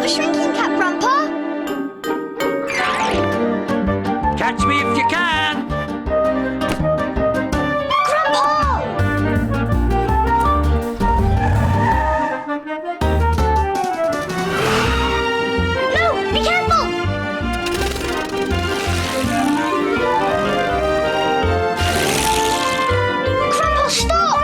the shrinking cap, Grandpa! Catch me if you can! Grandpa! No! Be careful! Grandpa, stop!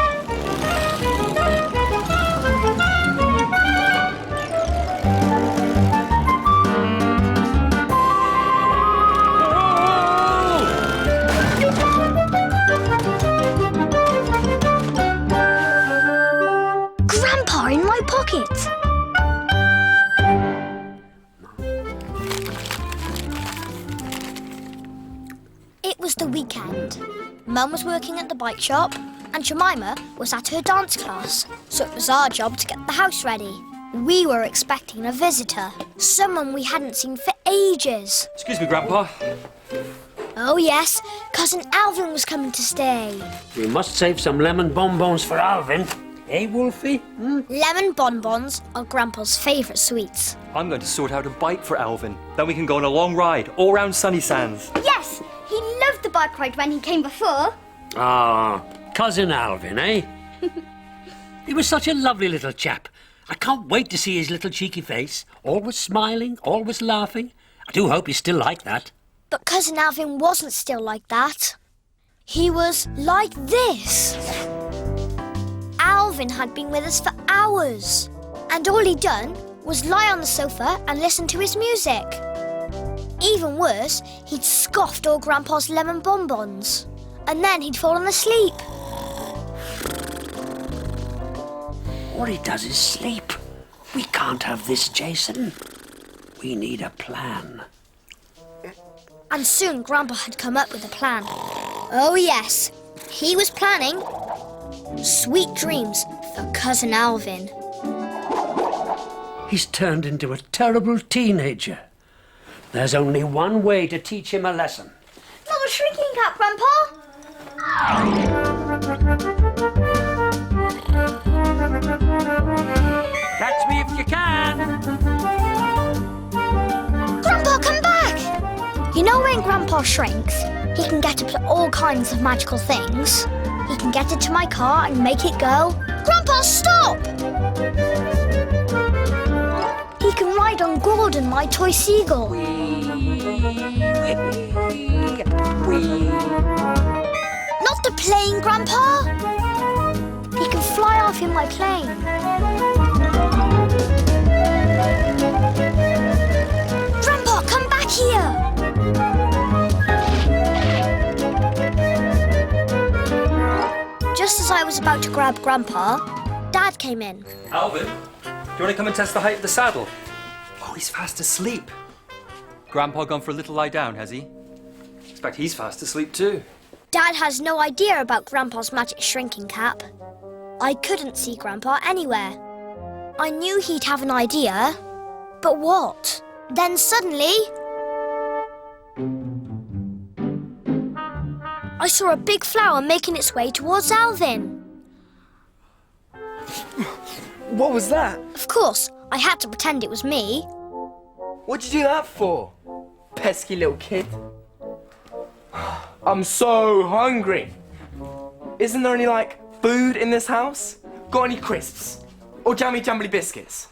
Grandpa in my pocket! It was the weekend. Mum was working at the bike shop and Jemima was at her dance class, so it was our job to get the house ready. We were expecting a visitor, someone we hadn't seen for ages. Excuse me, Grandpa. Oh yes, Cousin Alvin was coming to stay. We must save some lemon bonbons for Alvin. Eh, Wolfie? Lemon bonbons are Grandpa's favourite sweets. I'm going to sort out a bike for Alvin. Then we can go on a long ride all round Sunny Sands. Yes, he loved the bike ride when he came before. Ah, Cousin Alvin, eh? He was such a lovely little chap. I can't wait to see his little cheeky face. Always smiling, always laughing. I do hope he's still like that. But Cousin Alvin wasn't still like that. He was like this. Alvin had been with us for hours. And all he'd done was lie on the sofa and listen to his music. Even worse, he'd scoffed all Grandpa's lemon bonbons. And then he'd fallen asleep. All he does is sleep. We can't have this, Jason. We need a plan. And soon Grandpa had come up with a plan. Oh yes, he was planning sweet dreams for Cousin Alvin. He's turned into a terrible teenager. There's only one way to teach him a lesson. Not a shrinking cap, Grandpa. Catch me if you can! Grandpa, come back! You know when Grandpa shrinks, he can get up to all kinds of magical things. He can get into my car and make it go. Grandpa, stop! He can ride on Gordon, my toy seagull. Not the plane, Grandpa! He can fly off in my plane. Grandpa, come back here! Just as I was about to grab Grandpa, Dad came in. Alvin, do you want to come and test the height of the saddle? Oh, he's fast asleep. Grandpa gone for a little lie down, has he? Expect he's fast asleep too. Dad has no idea about Grandpa's magic shrinking cap. I couldn't see Grandpa anywhere. I knew he'd have an idea, but what? Then suddenly, I saw a big flower making its way towards Alvin. What was that? Of course, I had to pretend it was me. What'd you do that for? Pesky little kid. I'm so hungry. Isn't there any, food in this house? Got any crisps? Or jammy jumbly biscuits?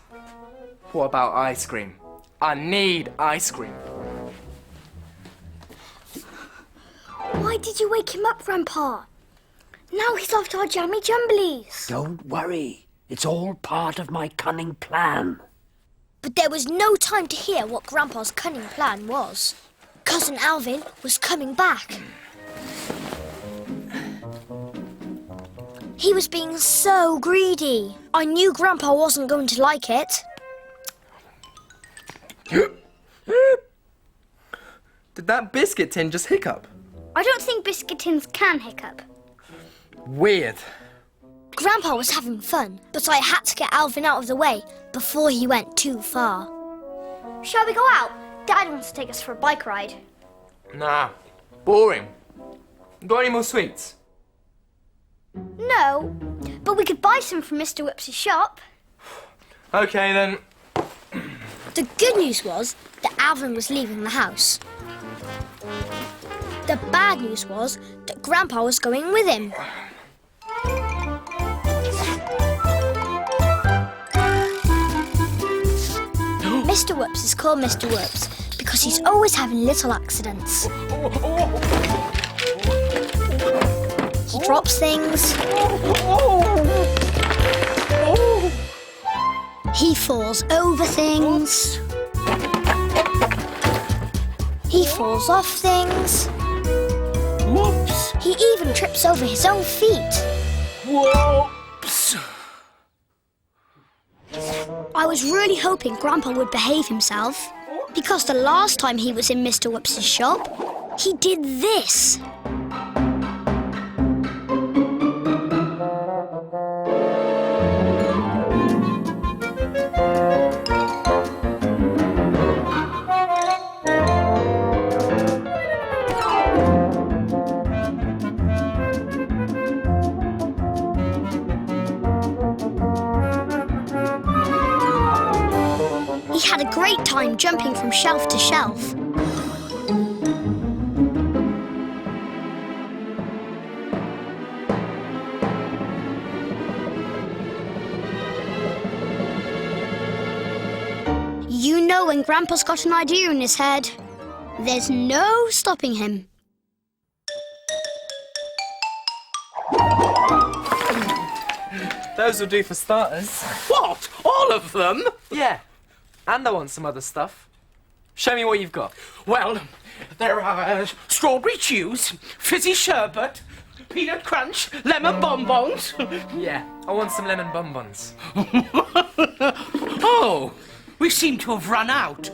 What about ice cream? I need ice cream. Why did you wake him up, Grandpa? Now he's after our jammy jumblies. Don't worry. It's all part of my cunning plan. But there was no time to hear what Grandpa's cunning plan was. Cousin Alvin was coming back. He was being so greedy. I knew Grandpa wasn't going to like it. Did that biscuit tin just hiccup? I don't think biscuit tins can hiccup. Weird. Grandpa was having fun, but I had to get Alvin out of the way before he went too far. Shall we go out? Dad wants to take us for a bike ride. Nah, boring. Got any more sweets? No, but we could buy some from Mr. Whips's shop. Okay then. The good news was that Alvin was leaving the house. The bad news was that Grandpa was going with him. Mr. Whoops is called Mr. Whoops because he's always having little accidents. He drops things. He falls over things. He falls off things. Whoops! He even trips over his own feet. Whoops! I was really hoping Grandpa would behave himself, because the last time he was in Mr. Whoops' shop, he did this. He had a great time jumping from shelf to shelf. You know when Grandpa's got an idea in his head, there's no stopping him. Those will do for starters. What? All of them? Yeah. And I want some other stuff. Show me what you've got. Well, there are strawberry chews, fizzy sherbet, peanut crunch, lemon bonbons. Yeah, I want some lemon bonbons. Oh, we seem to have run out.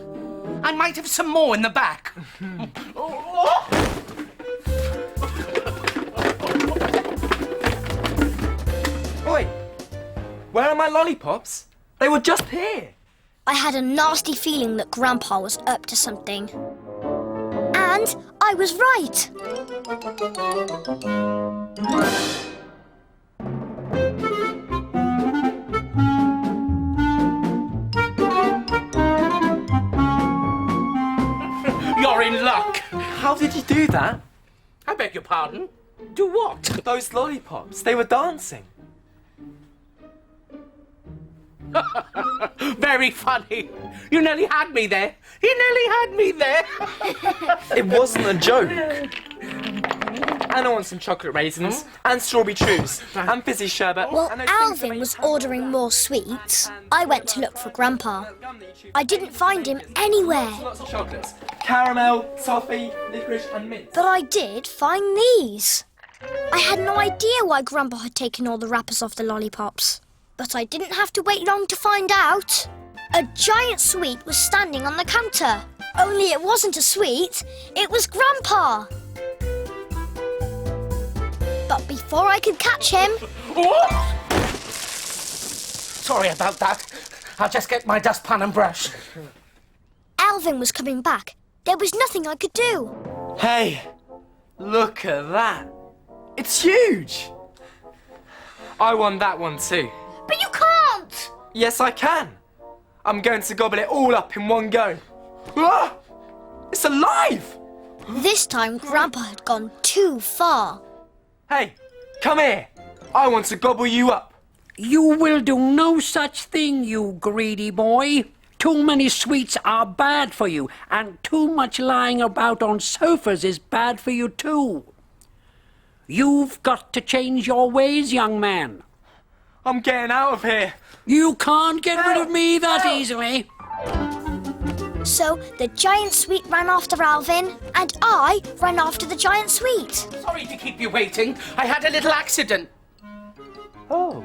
I might have some more in the back. Oi! Where are my lollipops? They were just here. I had a nasty feeling that Grandpa was up to something. And I was right. You're in luck. How did you do that? I beg your pardon? Do what? Those lollipops, they were dancing. Very funny. You nearly had me there. You nearly had me there. It wasn't a joke. And I want some chocolate raisins, and strawberry chews, and fizzy sherbet. Well, and those things that Alvin make was you- ordering more sweets. I went to look for Grandpa. I didn't find him anywhere. Lots of chocolates. Caramel, toffee, licorice, and mint. But I did find these. I had no idea why Grandpa had taken all the wrappers off the lollipops. But I didn't have to wait long to find out. A giant sweet was standing on the counter. Only it wasn't a sweet, it was Grandpa. But before I could catch him, Sorry about that. I'll just get my dustpan and brush. Alvin was coming back. There was nothing I could do. Hey, look at that. It's huge. I want that one too. But you can't! Yes, I can. I'm going to gobble it all up in one go. Ah! It's alive! This time, Grandpa had gone too far. Hey, come here. I want to gobble you up. You will do no such thing, you greedy boy. Too many sweets are bad for you, and too much lying about on sofas is bad for you too. You've got to change your ways, young man. I'm getting out of here. You can't get rid of me that Help! easily. So the giant sweet ran after Alvin, and I ran after the giant sweet. Sorry to keep you waiting. I had a little accident. Oh.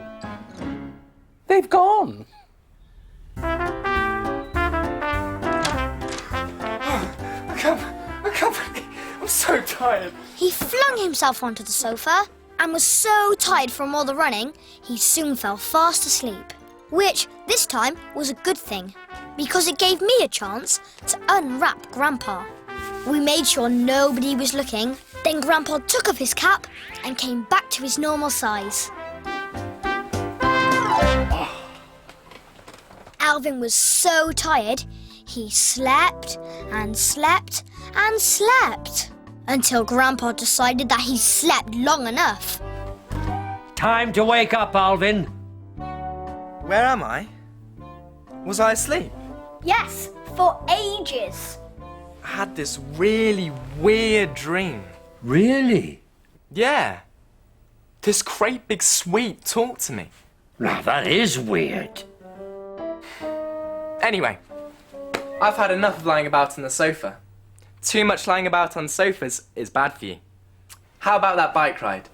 They've gone. I can't. I'm so tired. He flung himself onto the sofa and was so tired from all the running, he soon fell fast asleep. Which, this time, was a good thing, because it gave me a chance to unwrap Grandpa. We made sure nobody was looking, then Grandpa took off his cap and came back to his normal size. Alvin was so tired, He slept and slept and slept until Grandpa decided that he slept long enough. Time to wake up, Alvin. Where am I? Was I asleep? Yes, for ages. I had this really weird dream. Really? Yeah. This great big sweep talked to me. Now that is weird. Anyway, I've had enough of lying about on the sofa. Too much lying about on sofas is bad for you. How about that bike ride?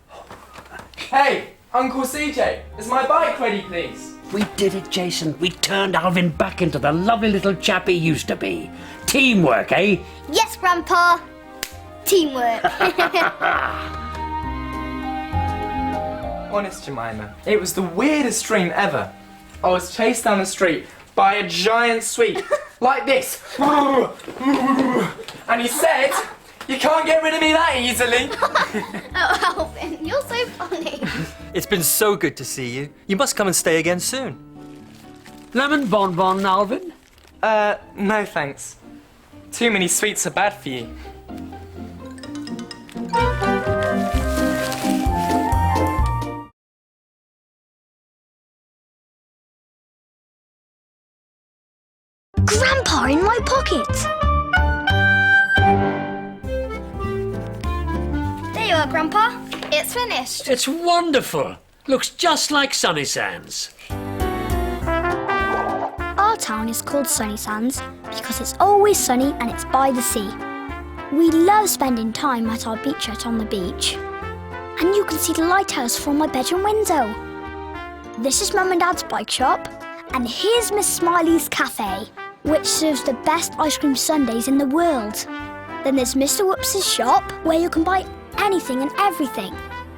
Hey, Uncle CJ, is my bike ready, please? We did it, Jason. We turned Alvin back into the lovely little chap he used to be. Teamwork, eh? Yes, Grandpa. Teamwork. Honest, Jemima, it was the weirdest dream ever. I was chased down the street by a giant sweep, like this. And he said, "You can't get rid of me that easily." Oh, Alvin, you're so funny. It's been so good to see you. You must come and stay again soon. Lemon bonbon, Alvin? No thanks. Too many sweets are bad for you. Grandpa in my pocket. There you are, Grandpa. It's finished. It's wonderful. Looks just like Sunny Sands. Our town is called Sunny Sands because it's always sunny and it's by the sea. We love spending time at our beach hut on the beach. And you can see the lighthouse from my bedroom window. This is Mum and Dad's bike shop, and here's Miss Smiley's cafe, which serves the best ice cream sundaes in the world. Then there's Mr. Whoops's shop, where you can buy anything and everything.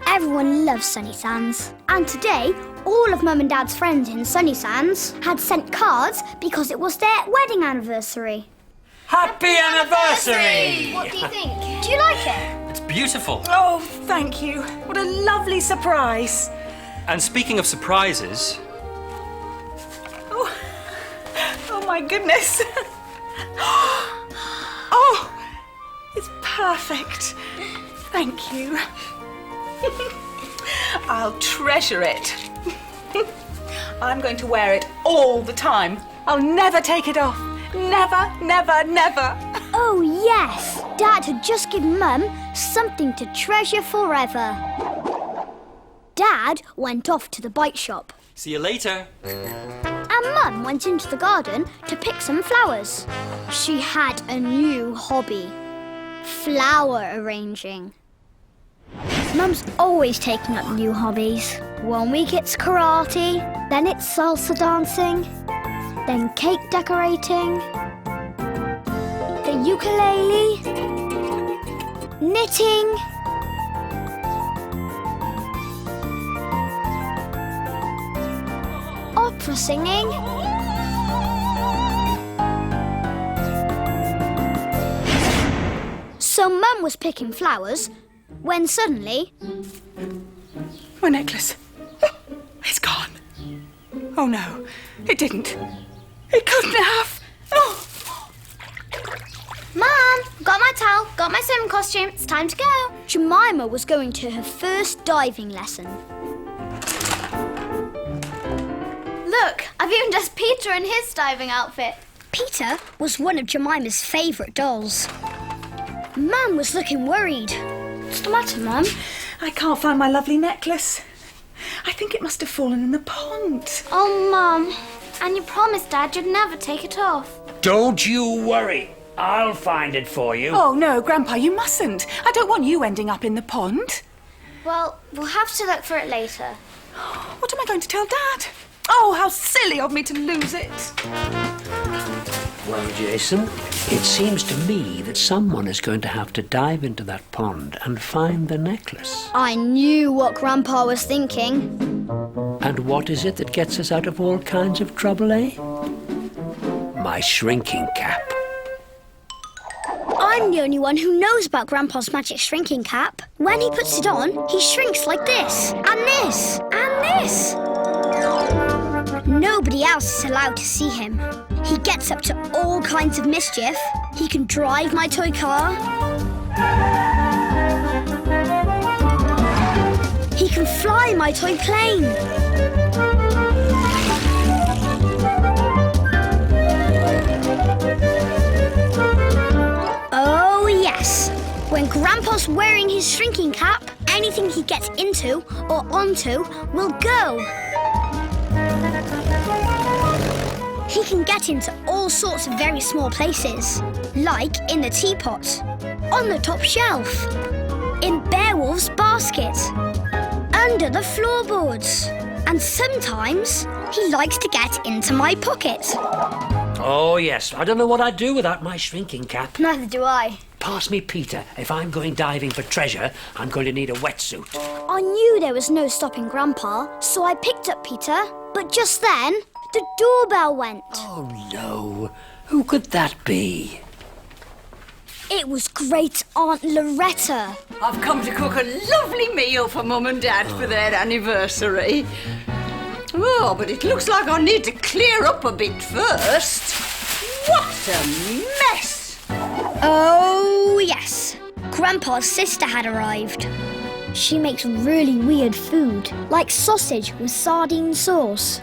Everyone loves Sunny Sands. And today, all of Mum and Dad's friends in Sunny Sands had sent cards because it was their wedding anniversary. Happy anniversary! What do you think? Do you like it? It's beautiful. Oh, thank you. What a lovely surprise. And speaking of surprises, Oh, my goodness. Oh, it's perfect. Thank you. I'll treasure it. I'm going to wear it all the time. I'll never take it off. Never, never, never. Oh, yes! Dad had just given Mum something to treasure forever. Dad went off to the bike shop. see you later. And Mum went into the garden to pick some flowers. She had a new hobby. Flower arranging. Mum's always taking up new hobbies. One week it's karate, then it's salsa dancing, then cake decorating, the ukulele, knitting, opera singing, so Mum was picking flowers when suddenly... My necklace. It's gone. Oh no, it didn't. It couldn't have. Oh. Mum, got my towel, got my swimming costume. It's time to go. Jemima was going to her first diving lesson. Look, I've even dressed Peter in his diving outfit. Peter was one of Jemima's favourite dolls. Mum was looking worried. What's the matter, Mum? I can't find my lovely necklace. I think it must have fallen in the pond. Oh, Mum, and you promised Dad you'd never take it off. Don't you worry. I'll find it for you. Oh no, Grandpa, you mustn't. I don't want you ending up in the pond. Well, we'll have to look for it later. What am I going to tell Dad? Oh, how silly of me to lose it. Well, Jason, it seems to me that someone is going to have to dive into that pond and find the necklace. I knew what Grandpa was thinking. And what is it that gets us out of all kinds of trouble, eh? My shrinking cap. I'm the only one who knows about Grandpa's magic shrinking cap. When he puts it on, he shrinks like this, and this, and this. Nobody else is allowed to see him. He gets up to all kinds of mischief. He can drive my toy car. He can fly my toy plane. Oh, yes. When Grandpa's wearing his shrinking cap, anything he gets into or onto will go. He can get into all sorts of very small places, like in the teapot, on the top shelf, in Beowulf's basket, under the floorboards, and sometimes he likes to get into my pocket. Oh, yes. I don't know what I'd do without my shrinking cap. Neither do I. Pass me Peter. If I'm going diving for treasure, I'm going to need a wetsuit. I knew there was no stopping Grandpa, so I picked up Peter, but just then, the doorbell went. Oh, no. Who could that be? It was Great Aunt Loretta. I've come to cook a lovely meal for Mum and Dad for their anniversary. Oh, but it looks like I need to clear up a bit first. What a mess! Oh, yes. Grandpa's sister had arrived. She makes really weird food, like sausage with sardine sauce.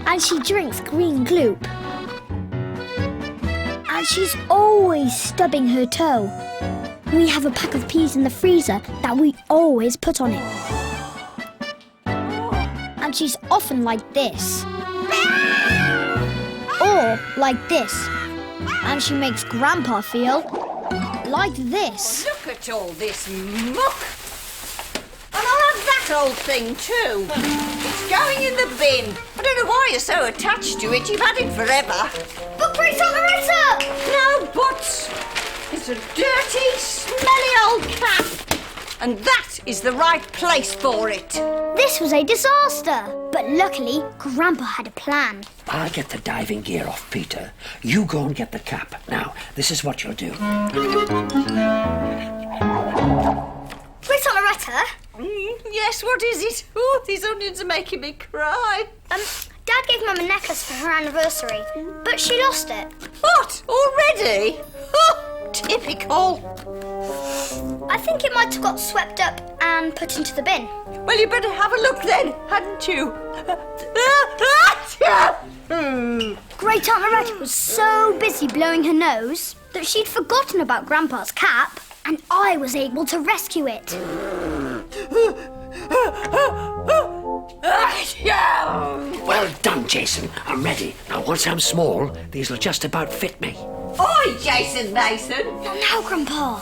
And she drinks green gloop. And she's always stubbing her toe. We have a pack of peas in the freezer that we always put on it. And she's often like this. Or like this. And she makes Grandpa feel like this. Look at all this muck. And I'll have that old thing too. It's going in the bin. I don't know why you're so attached to it. You've had it forever. But Great Aunt Loretta! No buts. It's a dirty, smelly old cap. And that is the right place for it. This was a disaster. But luckily, Grandpa had a plan. I'll get the diving gear off Peter. You go and get the cap. Now, this is what you'll do. Great Aunt Loretta? Yes, what is it? Oh, these onions are making me cry. Dad gave Mum a necklace for her anniversary, but she lost it. What? Already? Oh, typical. I think it might have got swept up and put into the bin. Well, you better have a look then, hadn't you? Great Aunt Loretta was so busy blowing her nose that she'd forgotten about Grandpa's cap, and I was able to rescue it. Well done, Jason. I'm ready. Now, once I'm small, these will just about fit me. Oi, Jason Mason. Not now, Grandpa.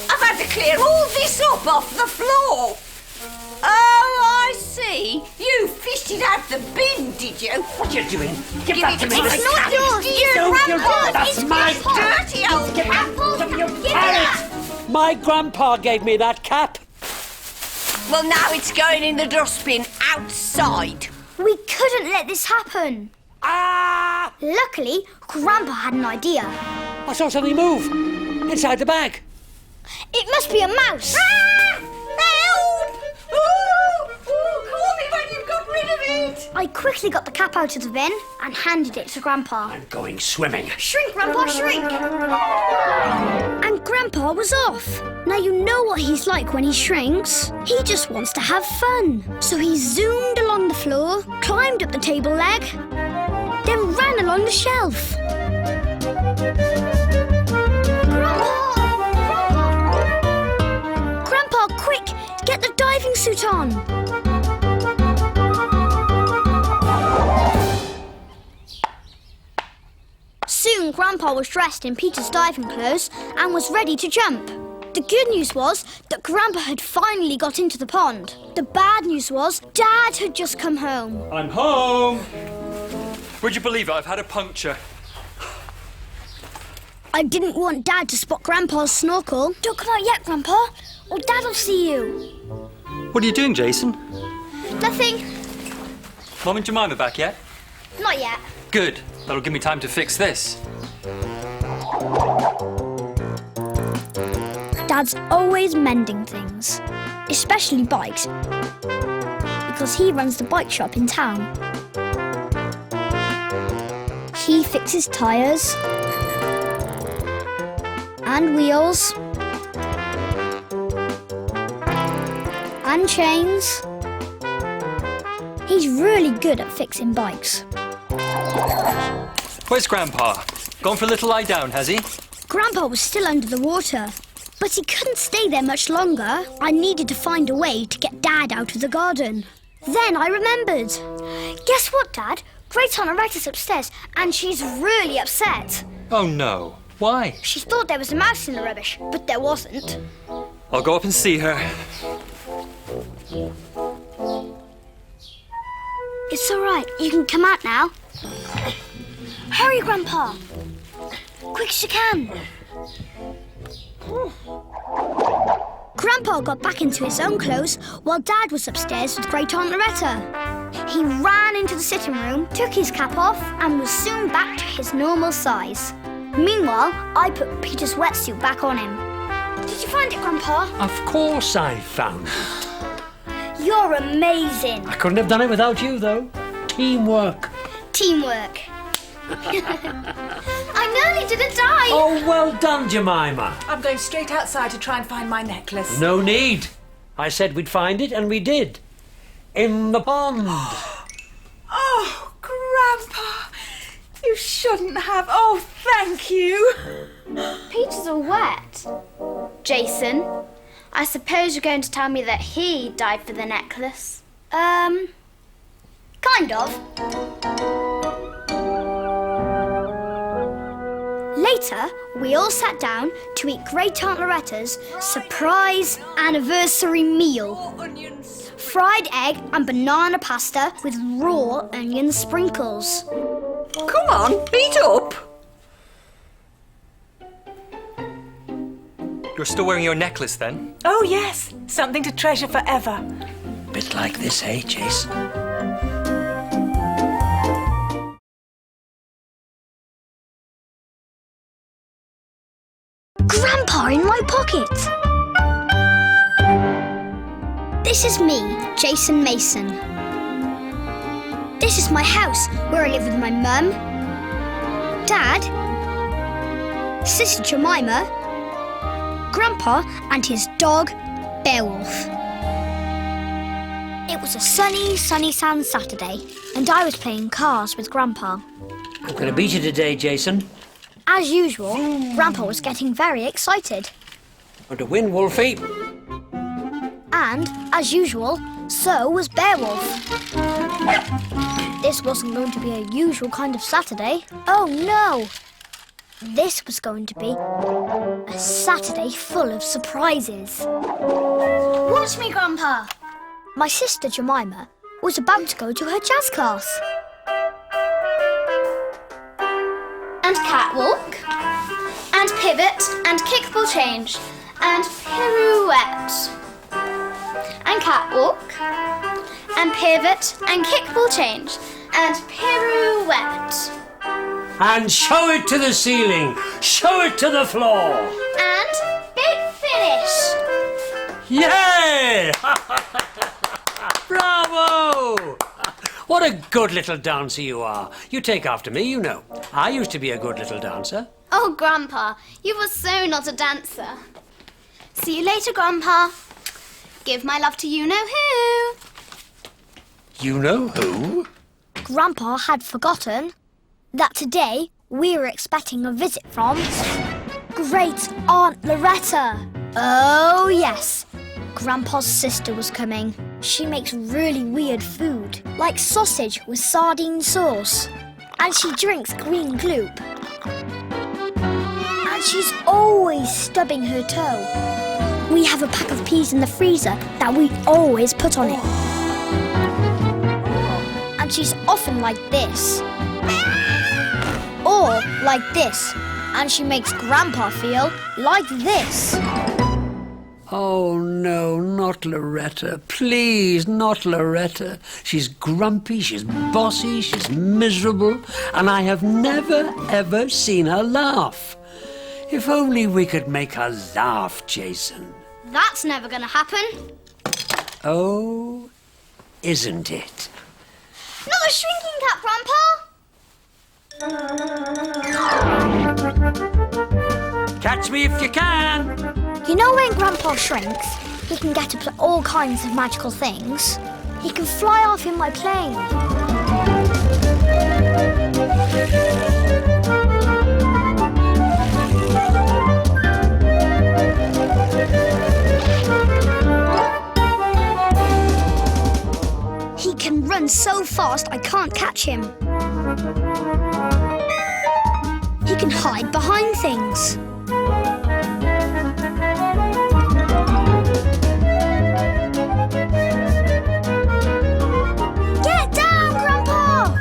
I've had to clear all this up off the floor. Oh, I see. You fished it out the bin, did you? What are you doing? Give Give that it to me. to me. It's not yours. It's It's Grandpa's. That's It's my Grandpa's. dirty old cap. My grandpa gave me that cap. Well, now it's going in the dustbin outside. We couldn't let this happen. Ah! Luckily, Grandpa had an idea. I saw something move inside the bag. It must be a mouse. Help! Call me when you've got rid of it. I quickly got the cap out of the bin and handed it to Grandpa. I'm going swimming. Shrink, Grandpa, shrink! And Grandpa was off. Now you know what he's like when he shrinks. He just wants to have fun. So he zoomed along the floor, climbed up the table leg, then ran along the shelf. Grandpa, quick! Get the diving suit on! Soon, Grandpa was dressed in Peter's diving clothes and was ready to jump. The good news was that Grandpa had finally got into the pond. The bad news was Dad had just come home. I'm home. Would you believe it? I've had a puncture. I didn't want Dad to spot Grandpa's snorkel. Don't come out yet, Grandpa, or Dad'll see you. What are you doing, Jason? Nothing. Mum and Jemima back yet? Not yet. Good. That'll give me time to fix this. Dad's always mending things, especially bikes, because he runs the bike shop in town. he fixes tyres and wheels and chains. He's really good at fixing bikes. Where's Grandpa? Gone for a little lie down, has he? Grandpa was still under the water, but he couldn't stay there much longer. I needed to find a way to get Dad out of the garden. Then I remembered. Guess what, Dad? Great Aunt Loretta's upstairs and she's really upset. Oh no. Why? She thought there was a mouse in the rubbish, but there wasn't. I'll go up and see her. It's all right. You can come out now. Hurry, Grandpa. Quick as you can. Grandpa got back into his own clothes while Dad was upstairs with Great Aunt Loretta. He ran into the sitting room, took his cap off, and was soon back to his normal size. Meanwhile, I put Peter's wetsuit back on him. Did you find it, Grandpa? Of course I found it. You're amazing. I couldn't have done it without you, though. Teamwork. Teamwork. I nearly didn't die. Oh, well done, Jemima. I'm going straight outside to try and find my necklace. No need. I said we'd find it, and we did. In the pond. Oh, Grandpa, you shouldn't have. Oh, thank you. Peter's all wet. Jason, I suppose you're going to tell me that he died for the necklace? Kind of. Later, we all sat down to eat Great Aunt Loretta's surprise anniversary meal. Fried egg and banana pasta with raw onion sprinkles. Come on, beat up. You're still wearing your necklace then? Oh, yes, something to treasure forever. Bit like this, eh, Jason? Grandpa in my pocket! This is me, Jason Mason. This is my house where I live with my mum, Dad, Sister Jemima, Grandpa and his dog, Beowulf. It was a sunny sand Saturday and I was playing cars with Grandpa. I'm going to beat you today, Jason. As usual, Grandpa was getting very excited. Want to win, Wolfie? And, as usual, so was Beowulf. This wasn't going to be a usual kind of Saturday. Oh no! This was going to be a Saturday full of surprises. Watch me, Grandpa. My sister Jemima was about to go to her jazz class. And catwalk. And pivot. And kickball change. And pirouette. And catwalk. And pivot. And kickball change. And pirouette. And show it to the ceiling. Show it to the floor. And big finish. Yay! Bravo! What a good little dancer you are. You take after me, you know. I used to be a good little dancer. Oh, Grandpa, you were so not a dancer. See you later, Grandpa. Give my love to you-know-who. You know who? Grandpa had forgotten that today we were expecting a visit from Great Aunt Loretta. Oh, yes. Grandpa's sister was coming. She makes really weird food, like sausage with sardine sauce. And she drinks green gloop. And she's always stubbing her toe. We have a pack of peas in the freezer that we always put on it. And she's often like this. Or like this. And she makes Grandpa feel like this. Oh, no, not Loretta. Please, not Loretta. She's grumpy, she's bossy, she's miserable, and I have never, ever seen her laugh. If only we could make her laugh, Jason. That's never going to happen. Oh, isn't it? Not a shrinking cap, Grandpa. Catch me if you can. You know when Grandpa shrinks, he can get up to all kinds of magical things. He can fly off in my plane. He can run so fast I can't catch him. He can hide behind things. Get down, Grandpa!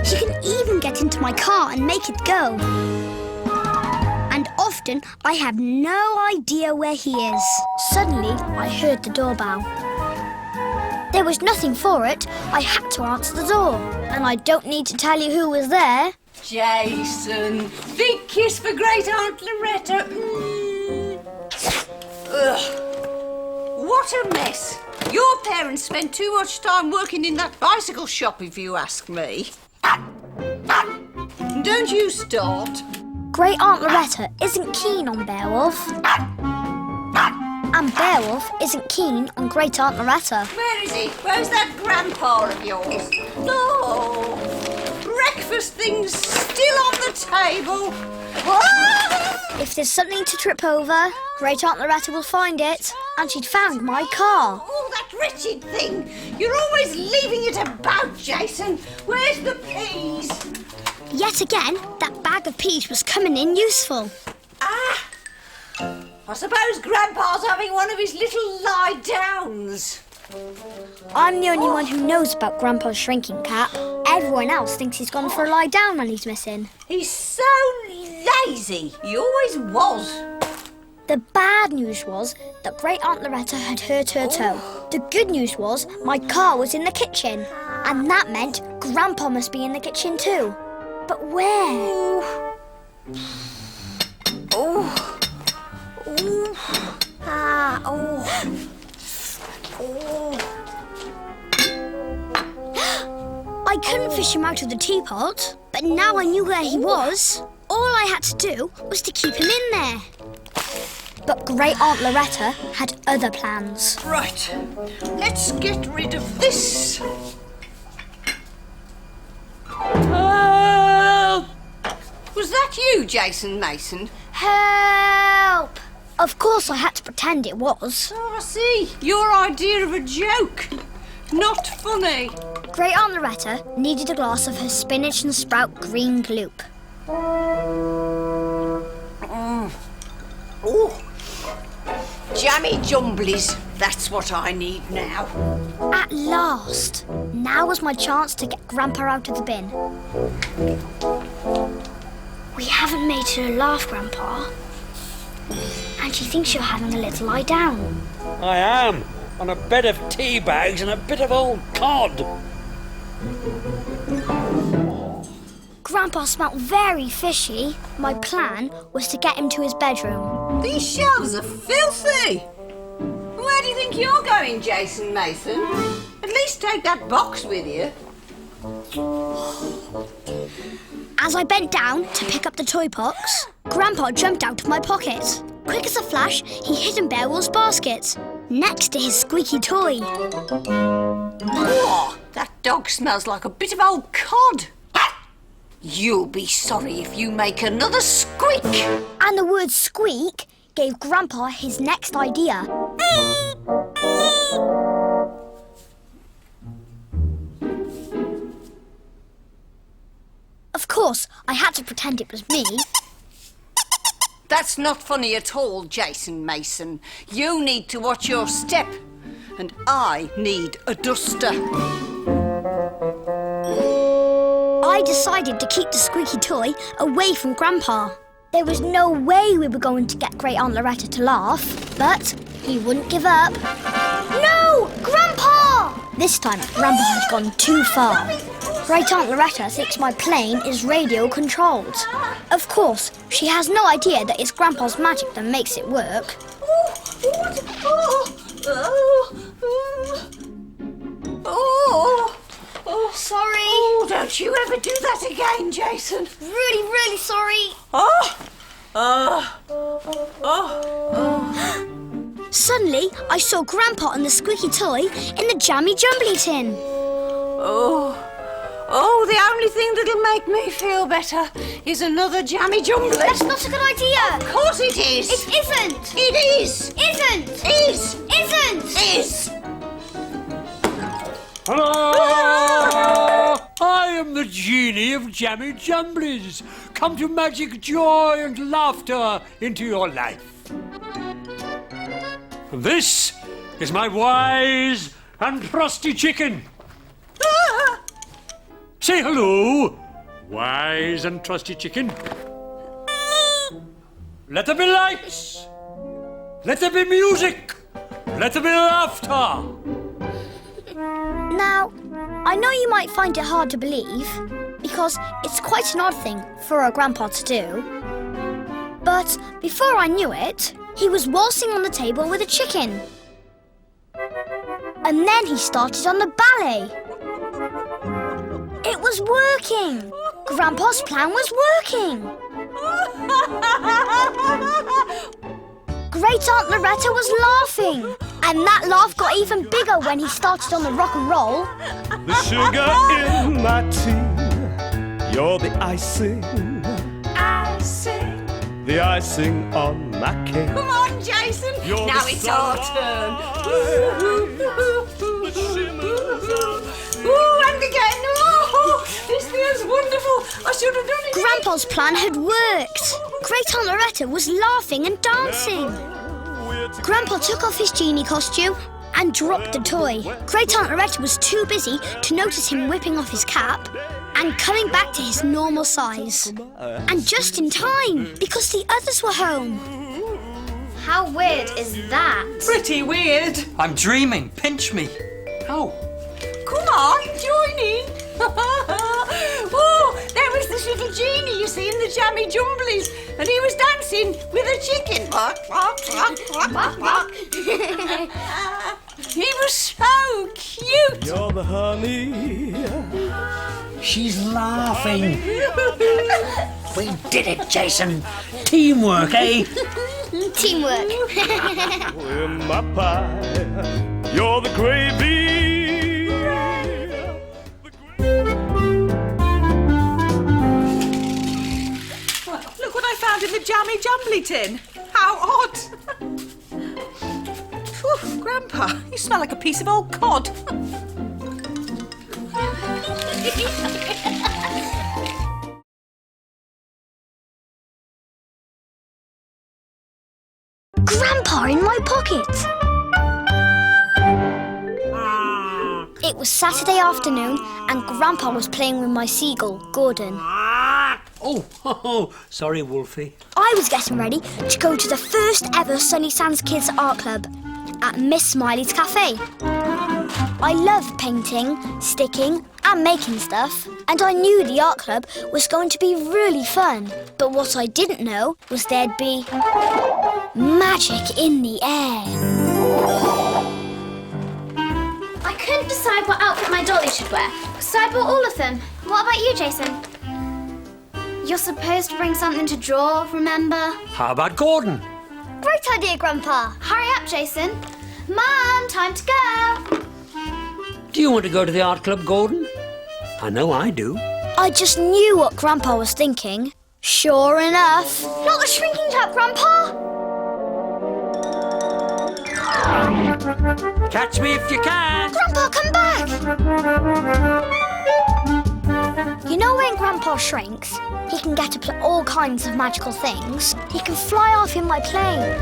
He can even get into my car and make it go. And often I have no idea where he is. Suddenly, I heard the doorbell. There was nothing for it. I had to answer the door. And I don't need to tell you who was there. Jason, big kiss for Great Aunt Loretta. Ugh. What a mess. Your parents spent too much time working in that bicycle shop, if you ask me. Don't you start. Great Aunt Loretta isn't keen on Beowulf. And Beowulf isn't keen on Great Aunt Loretta. Where is he? Where's that grandpa of yours? Oh, breakfast things still on the table. If there's something to trip over, Great Aunt Loretta will find it. And she'd found my car. Oh, that wretched thing. You're always leaving it about, Jason. Where's the peas? Yet again, that bag of peas was coming in useful. I suppose Grandpa's having one of his little lie-downs. I'm the only one who knows about Grandpa's shrinking cap. Everyone else thinks he's gone for a lie down when he's missing. He's so lazy. He always was. The bad news was that Great Aunt Loretta had hurt her toe. The good news was my car was in the kitchen. And that meant Grandpa must be in the kitchen too. But where? I couldn't fish him out of the teapot, but now I knew where he was. All I had to do was to keep him in there. But Great Aunt Loretta had other plans. Right, let's get rid of this. Help! Was that you, Jason Mason? Help! Of course I had to pretend it was. Oh, I see. Your idea of a joke. Not funny. Great Aunt Loretta needed a glass of her spinach and sprout green gloop. Oh, jammy jumblies. That's what I need now. At last! Now was my chance to get Grandpa out of the bin. We haven't made her laugh, Grandpa. And she thinks you're having a little lie down. I am. On a bed of tea bags and a bit of old cod. Grandpa smelt very fishy. My plan was to get him to his bedroom. These shelves are filthy. Where do you think you're going, Jason Mason? At least take that box with you. As I bent down to pick up the toy box, Grandpa jumped out of my pocket. Quick as a flash, he hid in Beowulf's basket, next to his squeaky toy. Oh, that dog smells like a bit of old cod. You'll be sorry if you make another squeak. And the word squeak gave Grandpa his next idea. Of course, I had to pretend it was me. That's not funny at all, Jason Mason. You need to watch your step. And I need a duster. I decided to keep the squeaky toy away from Grandpa. There was no way we were going to get Great Aunt Loretta to laugh, but he wouldn't give up. No! Grandpa! This time, Grandpa had gone too far. Great Aunt Loretta thinks my plane is radio-controlled. Of course, she has no idea that it's Grandpa's magic that makes it work. Sorry. Oh, don't you ever do that again, Jason. Really, really sorry. Suddenly, I saw Grandpa and the squeaky toy in the jammy jumbly tin. Oh, the only thing that'll make me feel better is another jammy jumbly. That's not a good idea. Of course it is. It isn't. It is. Isn't. Is. Isn't. Is. Hello! I am the genie of Jammy Jumblies. Come to magic joy and laughter into your life. This is my wise and trusty chicken. Say hello, wise and trusty chicken. Let there be lights. Let there be music. Let there be laughter. Now, I know you might find it hard to believe, because it's quite an odd thing for a grandpa to do. But before I knew it, he was waltzing on the table with a chicken. And then he started on the ballet. It was working! Grandpa's plan was working! Great Aunt Loretta was laughing! And that laugh got even bigger when he started on the rock and roll. The sugar in my tea, you're the icing. Icing. The icing on my cake. Come on, Jason. You're now the it's our turn. Ooh, and again. Oh, this feels wonderful. I should have done it. Grandpa's plan had worked. Great Aunt Loretta was laughing and dancing. Grandpa took off his genie costume and dropped the toy. Great Aunt Loretta was too busy to notice him whipping off his cap and coming back to his normal size. And just in time, because the others were home. How weird is that? Pretty weird. I'm dreaming. Pinch me. Oh. Come on, join in. Oh, there was this little genie you see in the jammy jumblies, and he was dancing with a chicken. He was so cute. You're the honey. She's laughing. We did it, Jason. Teamwork, eh? Teamwork. In my pie, you're the gravy. Look what I found in the jammy jumbly tin. How odd. Phew, Grandpa, you smell like a piece of old cod. Grandpa in my pocket! It was Saturday afternoon and Grandpa was playing with my seagull, Gordon. Oh, sorry, Wolfie. I was getting ready to go to the first ever Sunny Sands Kids Art Club at Miss Smiley's Cafe. I love painting, sticking and making stuff, and I knew the art club was going to be really fun. But what I didn't know was there'd be magic in the air. I couldn't decide what outfit my dolly should wear, so I bought all of them. What about you, Jason? You're supposed to bring something to draw, remember? How about Gordon? Great idea, Grandpa. Hurry up, Jason. Mum, time to go. Do you want to go to the art club, Gordon? I know I do. I just knew what Grandpa was thinking. Sure enough. Not the shrinking tap, Grandpa! Catch me if you can. Grandpa, come back! You know when Grandpa shrinks, he can get to all kinds of magical things. He can fly off in my plane.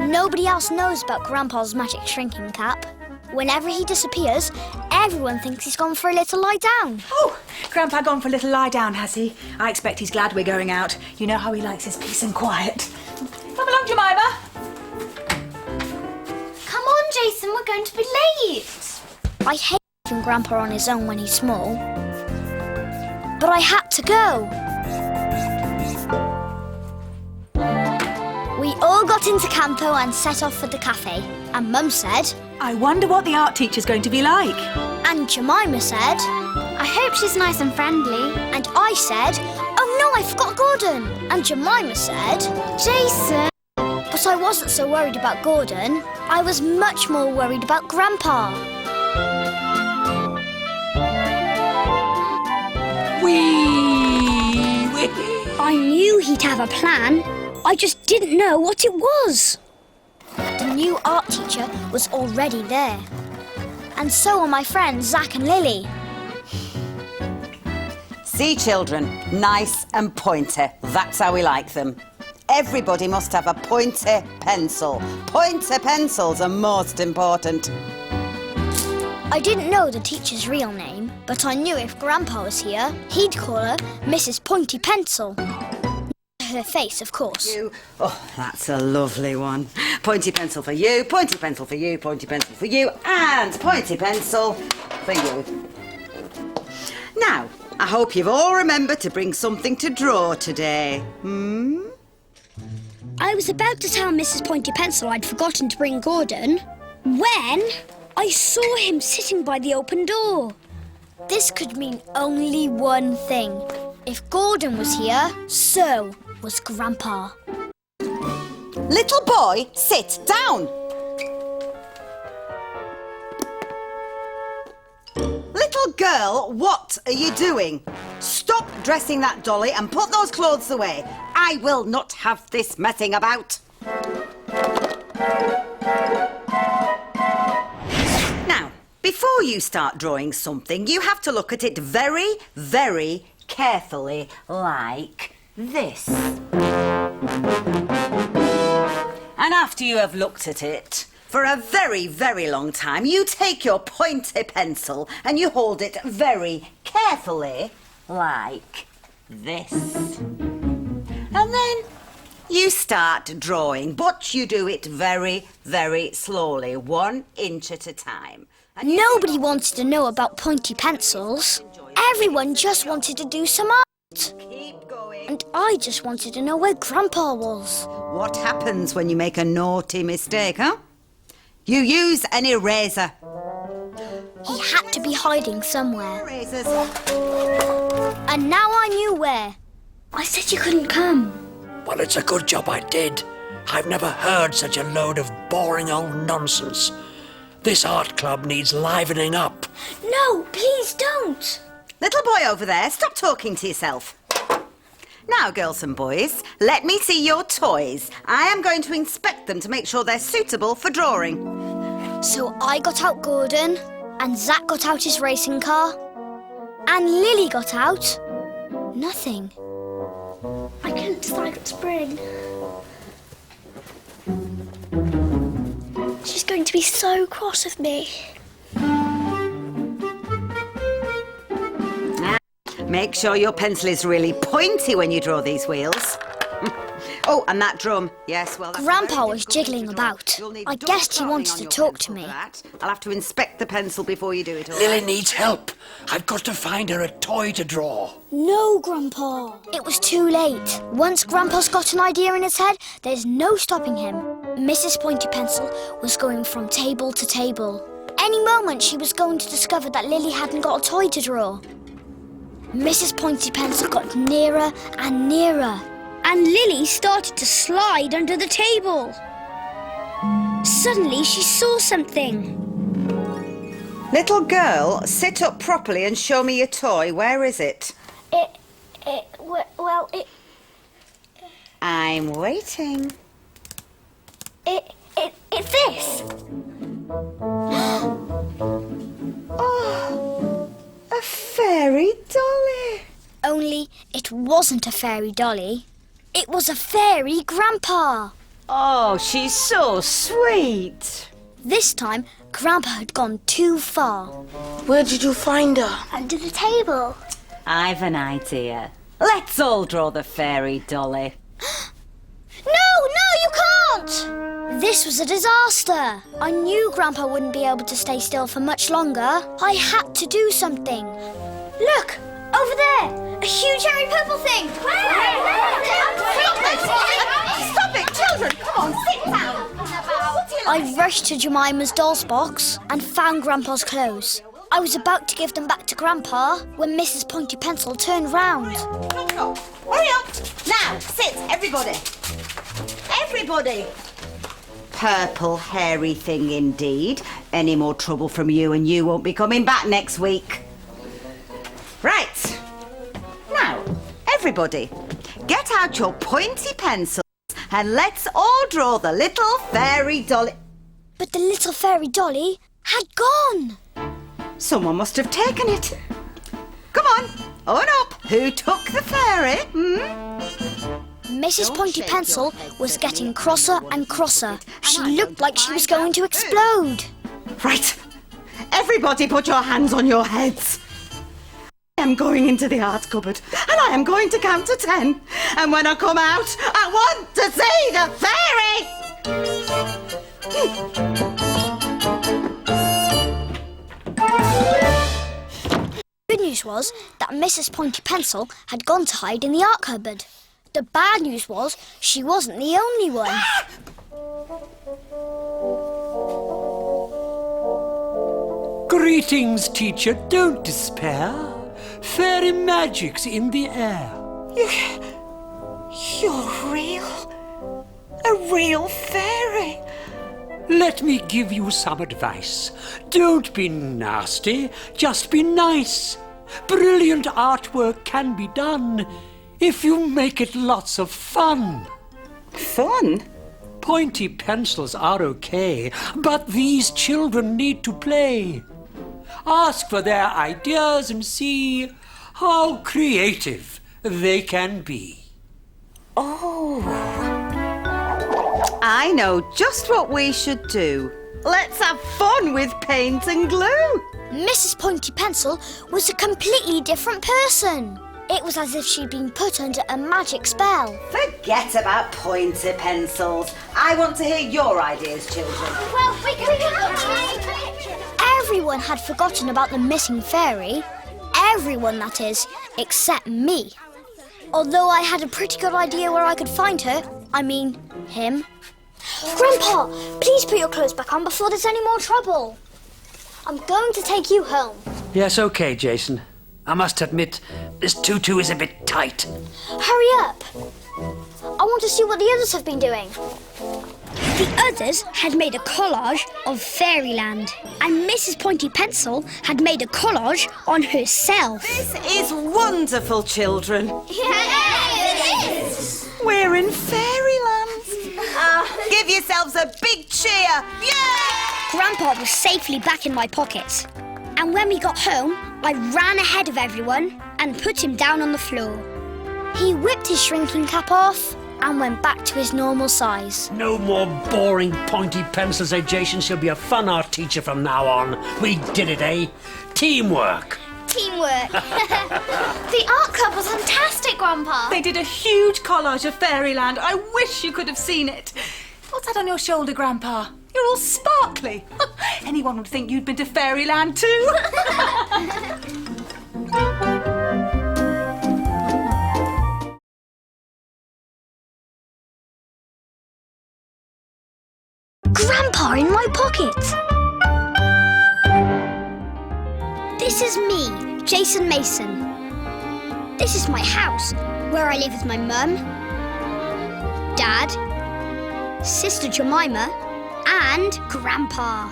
Nobody else knows about Grandpa's magic shrinking cap. Whenever he disappears, everyone thinks he's gone for a little lie down. Oh, Grandpa gone for a little lie down, has he? I expect he's glad we're going out. You know how he likes his peace and quiet. Come along, Jemima. Come on, Jason, we're going to be late. I hate leaving Grandpa on his own when he's small. But I had to go. We all got into Campo and set off for the cafe. And Mum said... I wonder what the art teacher's going to be like. And Jemima said... I hope she's nice and friendly. And I said... Oh no, I forgot Gordon. And Jemima said... Jason! But I wasn't so worried about Gordon. I was much more worried about Grandpa. Wee! I knew he'd have a plan. I just didn't know what it was. The new art teacher was already there. And so were my friends Zach and Lily. See, children, nice and pointy. That's how we like them. Everybody must have a pointy pencil. Pointy pencils are most important. I didn't know the teacher's real name, but I knew if Grandpa was here, he'd call her Mrs. Pointy Pencil. Her face, of course. Oh, that's a lovely one. Pointy pencil for you, pointy pencil for you, pointy pencil for you, and pointy pencil for you. Now, I hope you've all remembered to bring something to draw today. I was about to tell Mrs. Pointy Pencil I'd forgotten to bring Gordon when I saw him sitting by the open door. This could mean only one thing. If Gordon was here, so was Grandpa. Little boy, sit down. Little girl, what are you doing? Stop dressing that dolly and put those clothes away. I will not have this messing about. Now, before you start drawing something, you have to look at it very, very carefully, like this. And after you have looked at it for a very, very long time, you take your pointy pencil and you hold it very carefully, like this. And then you start drawing, but you do it very, very slowly, 1 inch at a time. And Nobody wanted to know about pointy pencils. Everyone just wanted to do some art. keep going. And I just wanted to know where Grandpa was. What happens when you make a naughty mistake, huh? You use an eraser. He had to be hiding somewhere. Erasers. And now I knew where. I said you couldn't come. Well, it's a good job I did. I've never heard such a load of boring old nonsense. This art club needs livening up. No, please don't. Little boy over there, stop talking to yourself. Now, girls and boys, let me see your toys. I am going to inspect them to make sure they're suitable for drawing. So I got out Gordon, and Zach got out his racing car, and Lily got out nothing. I couldn't decide what to bring. She's going to be so cross with me. Make sure your pencil is really pointy when you draw these wheels. Oh, and that drum. Yes, well, that's Grandpa very was difficult jiggling to draw. about. You'll need I double guessed he sharpening wanted on to your talk to pencil me. for that. I'll have to inspect the pencil before you do it all. Lily needs help. I've got to find her a toy to draw. No, Grandpa. It was too late. Once Grandpa's got an idea in his head, there's no stopping him. Mrs. Pointy Pencil was going from table to table. Any moment she was going to discover that Lily hadn't got a toy to draw. Mrs. Pointy Pencil got nearer and nearer. And Lily started to slide under the table. Suddenly she saw something. Little girl, sit up properly and show me your toy. Where is it? I'm waiting. It's this. Oh, a fairy dolly. Only it wasn't a fairy dolly. It was a fairy Grandpa. Oh, she's so sweet. This time, Grandpa had gone too far. Where did you find her? Under the table. I've an idea. Let's all draw the fairy dolly. No, you can't! This was a disaster. I knew Grandpa wouldn't be able to stay still for much longer. I had to do something. Look, over there, a huge hairy purple thing. Stop it, children! Come on, sit down. I rushed to Jemima's doll's box and found Grandpa's clothes. I was about to give them back to Grandpa when Mrs. Pointy Pencil turned round. Hurry up! Now, sit, everybody. Everybody. Purple hairy thing indeed. Any more trouble from you and you won't be coming back next week. Right. Now, everybody, get out your pointy pencils and let's all draw the little fairy dolly. But the little fairy dolly had gone. Someone must have taken it. Come on up. Who took the fairy? Mrs. Don't Pointy shake Pencil your head, was Debbie. getting crosser and crosser. She And I looked don't like she was find going to out who. explode. Right. Everybody put your hands on your heads. I am going into the art cupboard and I am going to count to 10. And when I come out, I want to see the fairy! Good news was that Mrs. Pointy Pencil had gone to hide in the art cupboard. The bad news was she wasn't the only one. Greetings, teacher. Don't despair. Fairy magic's in the air. You're real. A real fairy. Let me give you some advice. Don't be nasty, just be nice. Brilliant artwork can be done if you make it lots of fun. Fun? Pointy pencils are okay, but these children need to play. Ask for their ideas and see how creative they can be. Oh. I know just what we should do. Let's have fun with paint and glue. Mrs. Pointy Pencil was a completely different person. It was as if she'd been put under a magic spell. Forget about pointy pencils. I want to hear your ideas, children. Well, we can Everyone had forgotten about the missing fairy. Everyone, that is, except me. Although I had a pretty good idea where I could find her. I mean, him. Grandpa, please put your clothes back on before there's any more trouble. I'm going to take you home. Yes, okay, Jason. I must admit, this tutu is a bit tight. Hurry up. I want to see what the others have been doing. The others had made a collage of Fairyland, and Mrs. Pointy Pencil had made a collage on herself. This is wonderful, children. Yes, it is. We're in Fairyland. Give yourselves a big cheer. Yay! Grandpa was safely back in my pocket. And when we got home, I ran ahead of everyone and put him down on the floor. He whipped his shrinking cap off and went back to his normal size. No more boring pointy pencils, eh, Jason? She'll be a fun art teacher from now on. We did it, eh? Teamwork. Teamwork. The art club was fantastic, Grandpa. They did a huge collage of Fairyland. I wish you could have seen it. What's that on your shoulder, Grandpa? You're all sparkly. Anyone would think you'd been to Fairyland too. Grandpa in my pocket. This is me, Jason Mason. This is my house, where I live with my mum, Dad, Sister Jemima, and Grandpa.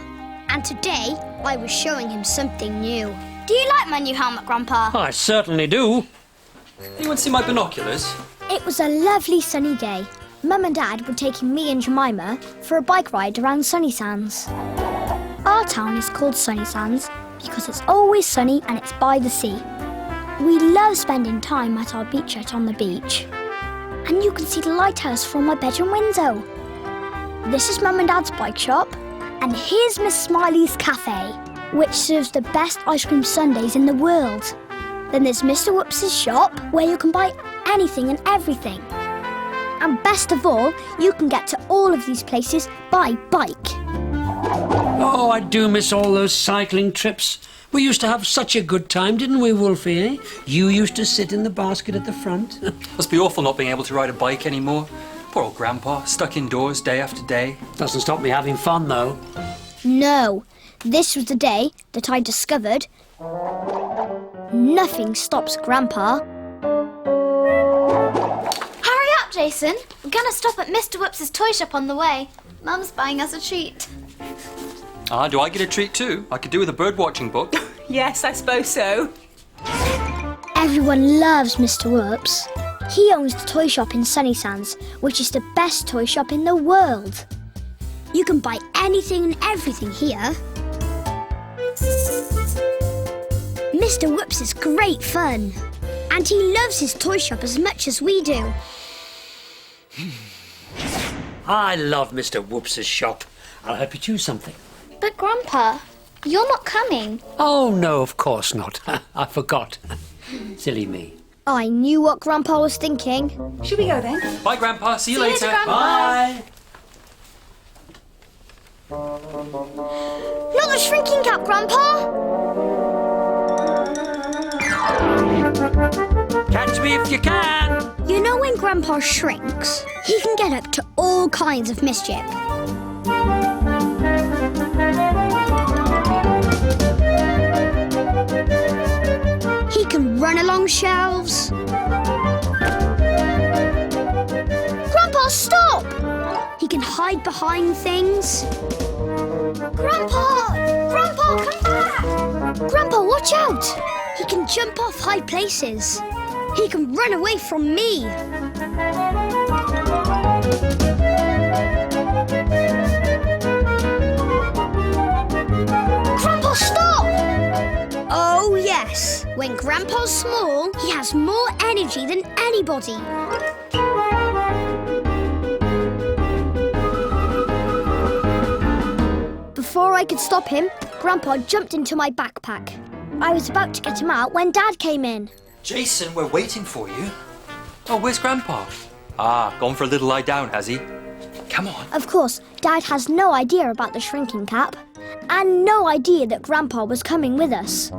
And today, I was showing him something new. Do you like my new helmet, Grandpa? I certainly do. Anyone see my binoculars? It was a lovely sunny day. Mum and Dad were taking me and Jemima for a bike ride around Sunny Sands. Our town is called Sunny Sands because it's always sunny and it's by the sea. We love spending time at our beachette on the beach. And you can see the lighthouse from my bedroom window. This is Mum and Dad's bike shop, and here's Miss Smiley's cafe, which serves the best ice cream sundaes in the world. Then there's Mr. Whoops's shop, where you can buy anything and everything. And best of all, you can get to all of these places by bike. Oh, I do miss all those cycling trips. We used to have such a good time, didn't we, Wolfie, eh? You used to sit in the basket at the front. Must be awful not being able to ride a bike anymore. Poor old Grandpa, stuck indoors day after day. Doesn't stop me having fun, though. No, this was the day that I discovered nothing stops Grandpa. Hurry up, Jason. We're gonna stop at Mr. Whoops' toy shop on the way. Mum's buying us a treat. Ah, do I get a treat too? I could do with a bird-watching book. Yes, I suppose so. Everyone loves Mr. Whoops. He owns the toy shop in Sunny Sands, which is the best toy shop in the world. You can buy anything and everything here. Mr. Whoops is great fun. And he loves his toy shop as much as we do. I love Mr. Whoops' shop. I'll help you choose something. But Grandpa, you're not coming. Oh, no, of course not. I forgot. Silly me. I knew what Grandpa was thinking. Should we go then? Bye, Grandpa. See you later. Grandpa. Bye. Not the shrinking cap, Grandpa! Catch me if you can. You know when Grandpa shrinks, he can get up to all kinds of mischief. He can run along shelves. Grandpa, stop! He can hide behind things. Grandpa! Grandpa, come back! Grandpa, watch out! He can jump off high places. He can run away from me. Grandpa, stop! Oh, yes. When Grandpa's small, he has more energy than anybody. Before I could stop him, Grandpa jumped into my backpack. I was about to get him out when Dad came in. Jason, we're waiting for you. Oh, where's Grandpa? Ah, gone for a little lie down, has he? Come on. Of course, Dad has no idea about the shrinking cap and no idea that Grandpa was coming with us.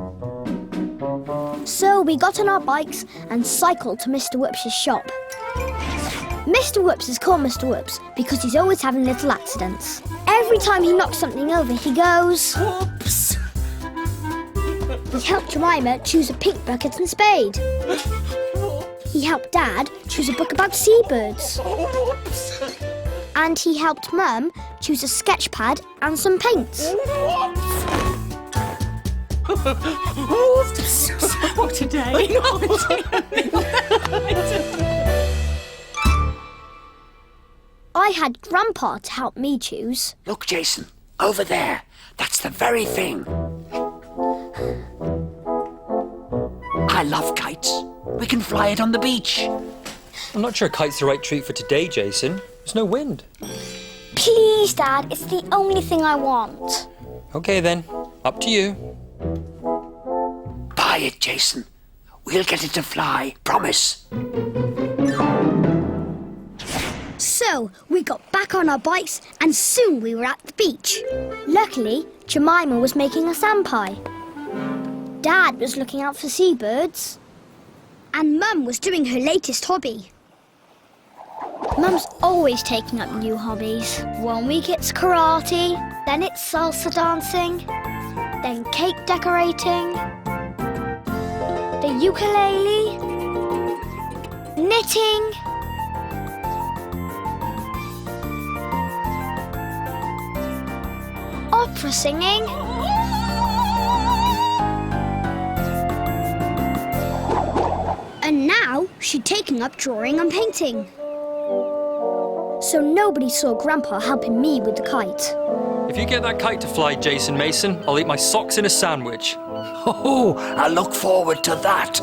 So we got on our bikes and cycled to Mr. Whoops' shop. Mr. Whoops is called Mr. Whoops because he's always having little accidents. Every time he knocks something over, he goes... Whoops! He helped Jemima choose a pink bucket and spade. He helped Dad choose a book about seabirds. Whoops! And he helped Mum choose a sketch pad and some paints. Whoops! What a day. I had Grandpa to help me choose. Look, Jason, over there. That's the very thing. I love kites. We can fly it on the beach. I'm not sure a kite's the right treat for today, Jason. There's no wind. Please, Dad, it's the only thing I want. Okay, then. Up to you. Buy it, Jason. We'll get it to fly. Promise. So, we got back on our bikes and soon we were at the beach. Luckily, Jemima was making a sand pie. Dad was looking out for seabirds. And Mum was doing her latest hobby. Mum's always taking up new hobbies. 1 week it's karate, then it's salsa dancing, then cake decorating, the ukulele, knitting, opera singing, and now she'd taken up drawing and painting. So nobody saw Grandpa helping me with the kite. If you get that kite to fly, Jason Mason, I'll eat my socks in a sandwich. Oh, I look forward to that.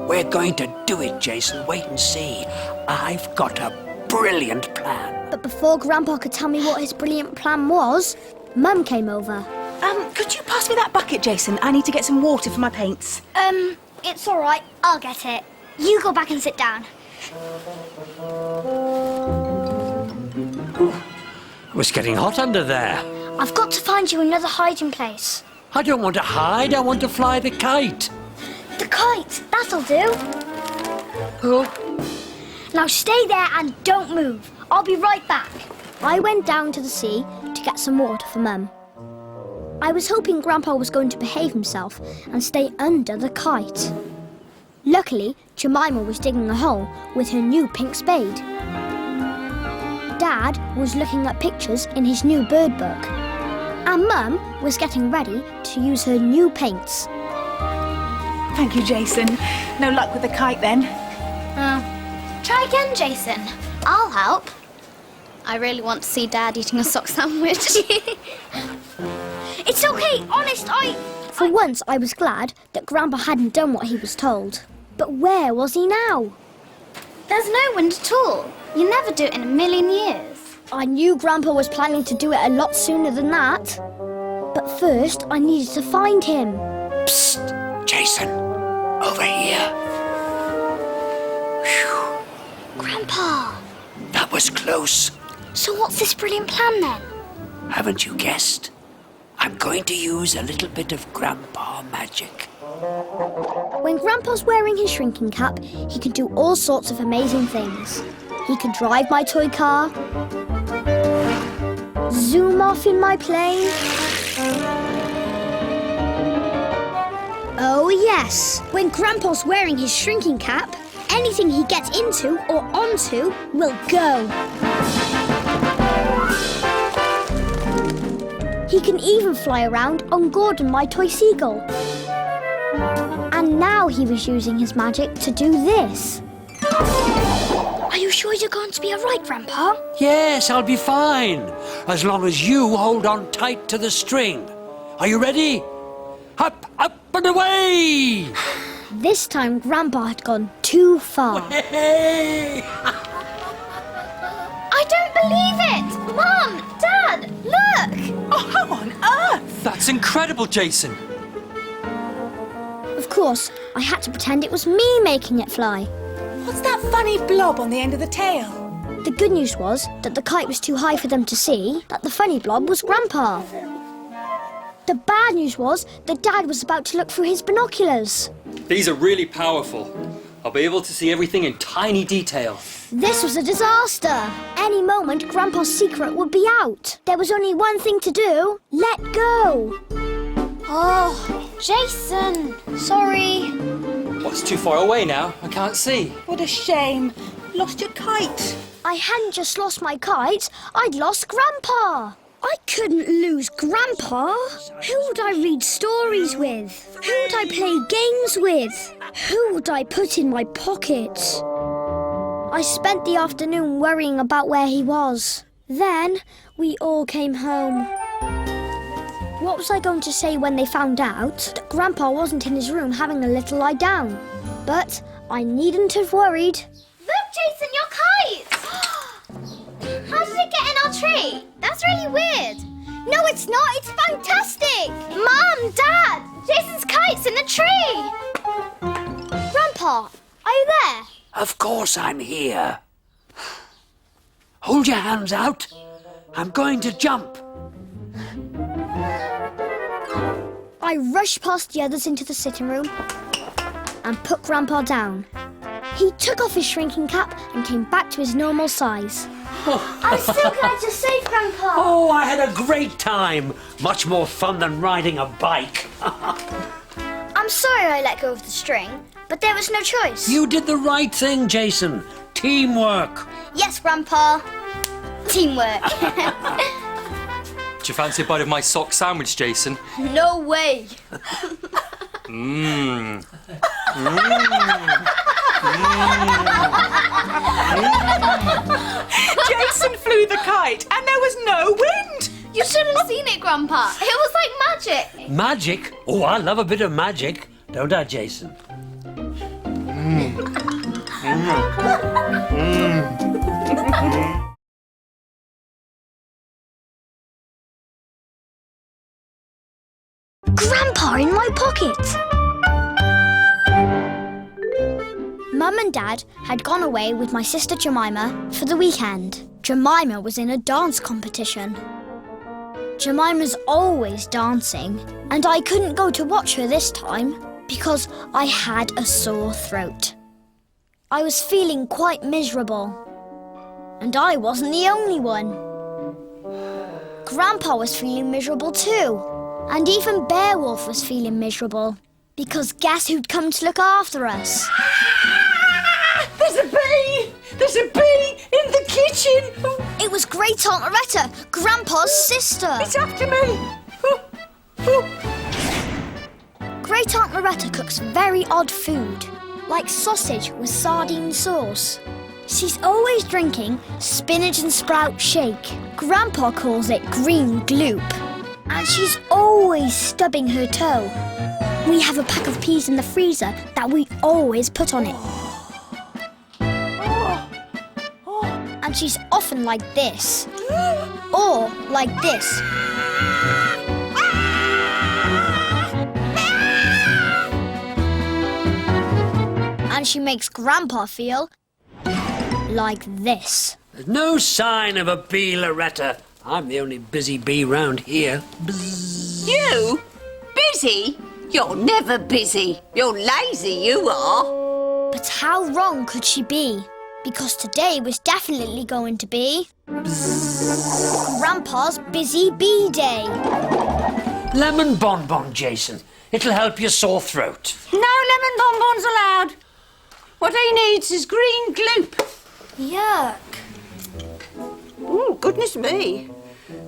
We're going to do it, Jason. Wait and see. I've got a brilliant plan. But before Grandpa could tell me what his brilliant plan was, Mum came over. Could you pass me that bucket, Jason? I need to get some water for my paints. It's all right. I'll get it. You go back and sit down. It was getting hot under there. I've got to find you another hiding place. I don't want to hide, I want to fly the kite. The kite, that'll do. Oh, Now stay there and don't move. I'll be right back. I went down to the sea to get some water for Mum. I was hoping Grandpa was going to behave himself and stay under the kite. Luckily, Jemima was digging a hole with her new pink spade. Dad was looking at pictures in his new bird book. And Mum was getting ready to use her new paints. Thank you, Jason. No luck with the kite then. Try again, Jason. I'll help. I really want to see Dad eating a sock sandwich. It's okay, honest, For once, I was glad that Grandpa hadn't done what he was told. But where was he now? There's no wind at all. You never do it in a million years. I knew Grandpa was planning to do it a lot sooner than that. But first, I needed to find him. psst, Jason, over here. Phew, Grandpa! that was close. So what's this brilliant plan then? Haven't you guessed? I'm going to use a little bit of Grandpa magic. When Grandpa's wearing his shrinking cap, he can do all sorts of amazing things. He can drive my toy car, zoom off in my plane. Oh yes, when Grandpa's wearing his shrinking cap, anything he gets into or onto will go. He can even fly around on Gordon, my toy seagull. And now he was using his magic to do this. Are you sure you're going to be all right, Grandpa? Yes, I'll be fine, as long as you hold on tight to the string. Are you ready? Up, up and away! This time Grandpa had gone too far. Hey! I don't believe it! Mum! Dad! Look! Oh, how on earth? That's incredible, Jason. Of course, I had to pretend it was me making it fly. What's that funny blob on the end of the tail? The good news was that the kite was too high for them to see, that the funny blob was Grandpa. The bad news was that Dad was about to look through his binoculars. These are really powerful. I'll be able to see everything in tiny detail. This was a disaster. Any moment, Grandpa's secret would be out. There was only one thing to do. Let go. Oh, Jason! Sorry. What's too far away now? I can't see. What a shame. Lost your kite. I hadn't just lost my kite, I'd lost Grandpa. I couldn't lose Grandpa. Who would I read stories with? Who would I play games with? Who would I put in my pocket? I spent the afternoon worrying about where he was. Then we all came home. What was I going to say when they found out that Grandpa wasn't in his room having a little lie down? But I needn't have worried. Look, Jason, your kite! How did it get in our tree? That's really weird. No, it's not. It's fantastic. Mum, Dad! Jason's kite's in the tree! Grandpa, are you there? Of course I'm here. Hold your hands out. I'm going to jump. I rushed past the others into the sitting room and put Grandpa down. He took off his shrinking cap and came back to his normal size. I'm so glad you're safe, Grandpa. Oh, I had a great time. Much more fun than riding a bike. I'm sorry I let go of the string, but there was no choice. You did the right thing, Jason. Teamwork. Yes, Grandpa. Teamwork. Do you fancy a bite of my sock sandwich, Jason? No way. Mmm. Jason flew the kite and there was no wind. You should have seen it, Grandpa. It was like magic. Magic? Oh, I love a bit of magic. Don't I, Jason? Grandpa in my pocket. Mum and Dad had gone away with my sister Jemima for the weekend. Jemima was in a dance competition. Jemima's always dancing, and I couldn't go to watch her this time because I had a sore throat. I was feeling quite miserable, and I wasn't the only one. Grandpa was feeling miserable too, and even Beowulf was feeling miserable because guess who'd come to look after us? There's a bee! There's a bee in the kitchen! It was Great Aunt Loretta, Grandpa's sister. It's after me! Great Aunt Loretta cooks very odd food, like sausage with sardine sauce. She's always drinking spinach and sprout shake. Grandpa calls it green gloop. And she's always stubbing her toe. We have a pack of peas in the freezer that we always put on it. And she's often like this. Or like this. And she makes Grandpa feel like this. There's no sign of a bee, Loretta. I'm the only busy bee round here. Bzzz. You? Busy? You're never busy. You're lazy, you are. But how wrong could she be? Because today was definitely going to be Grandpa's Busy Bee Day. Lemon bonbon, Jason. It'll help your sore throat. No lemon bonbons allowed. What he needs is green gloop. Yuck. Oh, goodness me.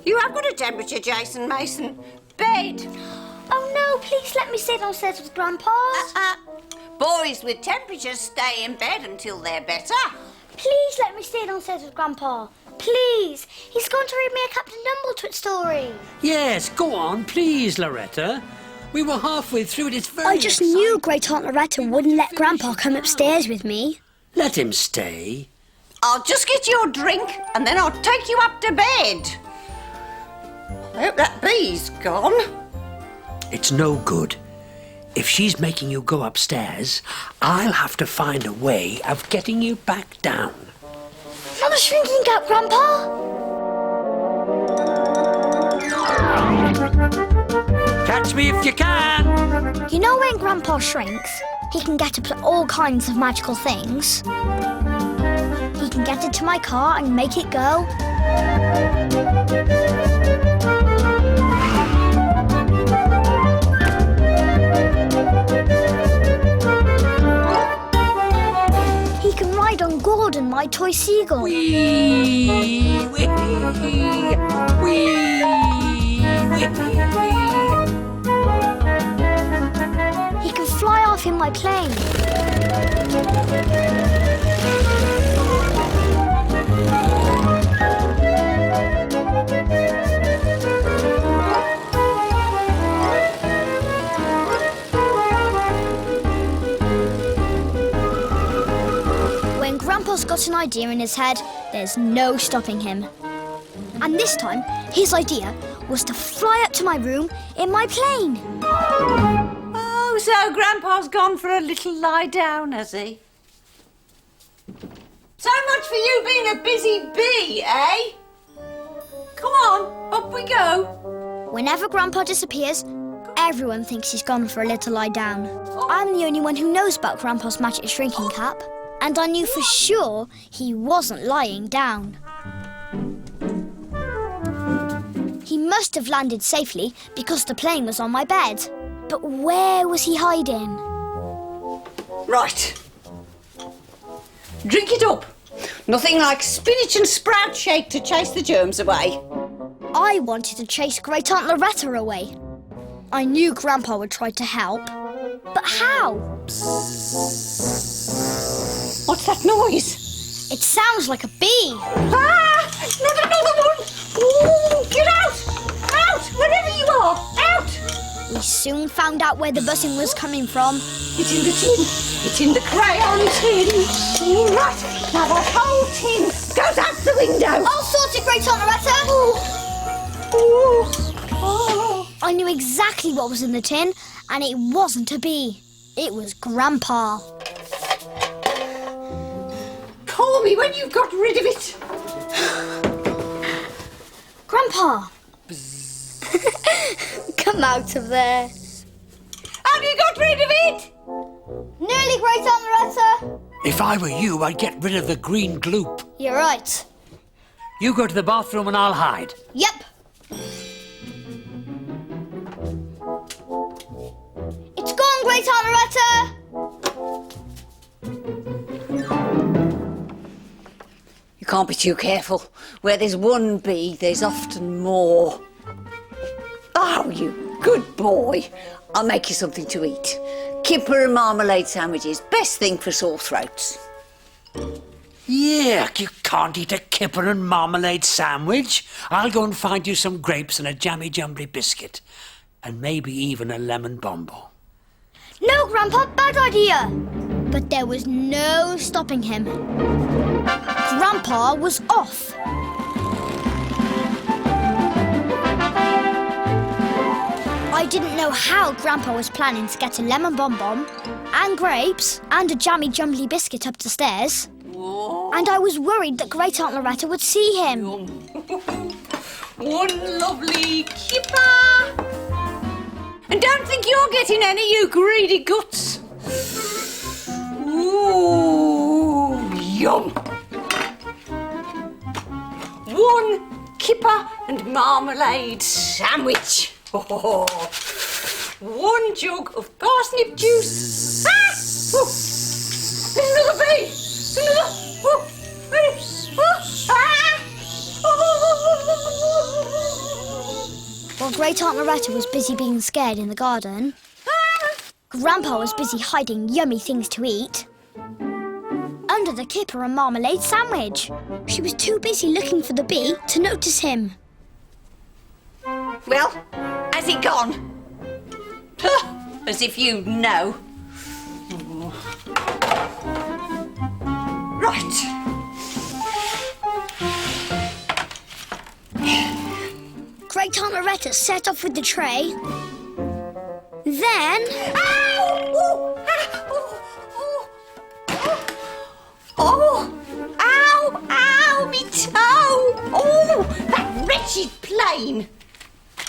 You have got a temperature, Jason Mason. Bed. Oh no, please let me sit downstairs with Grandpa's. Boys with temperatures stay in bed until they're better. Please let me stay downstairs with Grandpa. Please. He's going to read me a Captain Dumbletwit story. Yes, go on, please, Loretta. We were halfway through it. It's very I just exciting. knew Great Aunt Loretta wouldn't let Grandpa come upstairs with me. Let him stay. I'll just get you a drink and then I'll take you up to bed. I hope that bee's gone. It's no good. If she's making you go upstairs, I'll have to find a way of getting you back down. Not a shrinking gap, Grandpa. Catch me if you can. You know when Grandpa shrinks, he can get up to all kinds of magical things. He can get into my car and make it go. He can ride on Gordon, my toy seagull. Wee, wee, wee, He can fly off in my plane. When Grandpa's got an idea in his head, there's no stopping him. And this time, his idea was to fly up to my room in my plane. Oh, so Grandpa's gone for a little lie down, has he? So much for you being a busy bee, eh? Come on, up we go. Whenever Grandpa disappears, everyone thinks he's gone for a little lie down. I'm the only one who knows about Grandpa's magic shrinking cap, and I knew for sure he wasn't lying down. He must have landed safely because the plane was on my bed. But where was he hiding? Right. Drink it up. Nothing like spinach and sprout shake to chase the germs away. I wanted to chase Great Aunt Loretta away. I knew Grandpa would try to help. But how? What's that noise? It sounds like a bee. Ah! Not another one! Ooh, get out! Out! Wherever you are! Out! We soon found out where the buzzing was coming from. It's in the tin. It's in the crayon tin. Right. Now the whole tin goes out the window. I'll sort it, Great Aunt Loretta. Oh. I knew exactly what was in the tin, and it wasn't a bee. It was Grandpa. call me when you've got rid of it. Grandpa! Come out of there. Have you got rid of it? Nearly, Great Aunt Loretta. If I were you, I'd get rid of the green gloop. You're right. You go to the bathroom and I'll hide. Yep. It's gone, Great Aunt Loretta. You can't be too careful. Where there's one bee, there's often more. Oh, you good boy. I'll make you something to eat. Kipper and marmalade sandwiches, best thing for sore throats. Yeah, you can't eat a kipper and marmalade sandwich. I'll go and find you some grapes and a jammy jumbly biscuit. And maybe even a lemon bonbon. No, Grandpa, bad idea. But there was no stopping him. Grandpa was off. I didn't know how Grandpa was planning to get a lemon bonbon and grapes and a jammy jumbly biscuit up the stairs. And I was worried that Great Aunt Loretta would see him. One lovely kipper. And don't think you're getting any, you greedy guts. Ooh, yum. One kipper and marmalade sandwich. Oh, one jug of parsnip juice. Ah! Oh, there's another bee. There's another. Oh, ah! While Great Aunt Loretta was busy being scared in the garden, Grandpa was busy hiding yummy things to eat under the kipper and marmalade sandwich. She was too busy looking for the bee to notice him. Well, has he gone? As if you know. Right. Great Aunt Loretta set off with the tray. Then... Ow! Oh! Oh! Ow! Ow! Me toe! Oh! That wretched plane!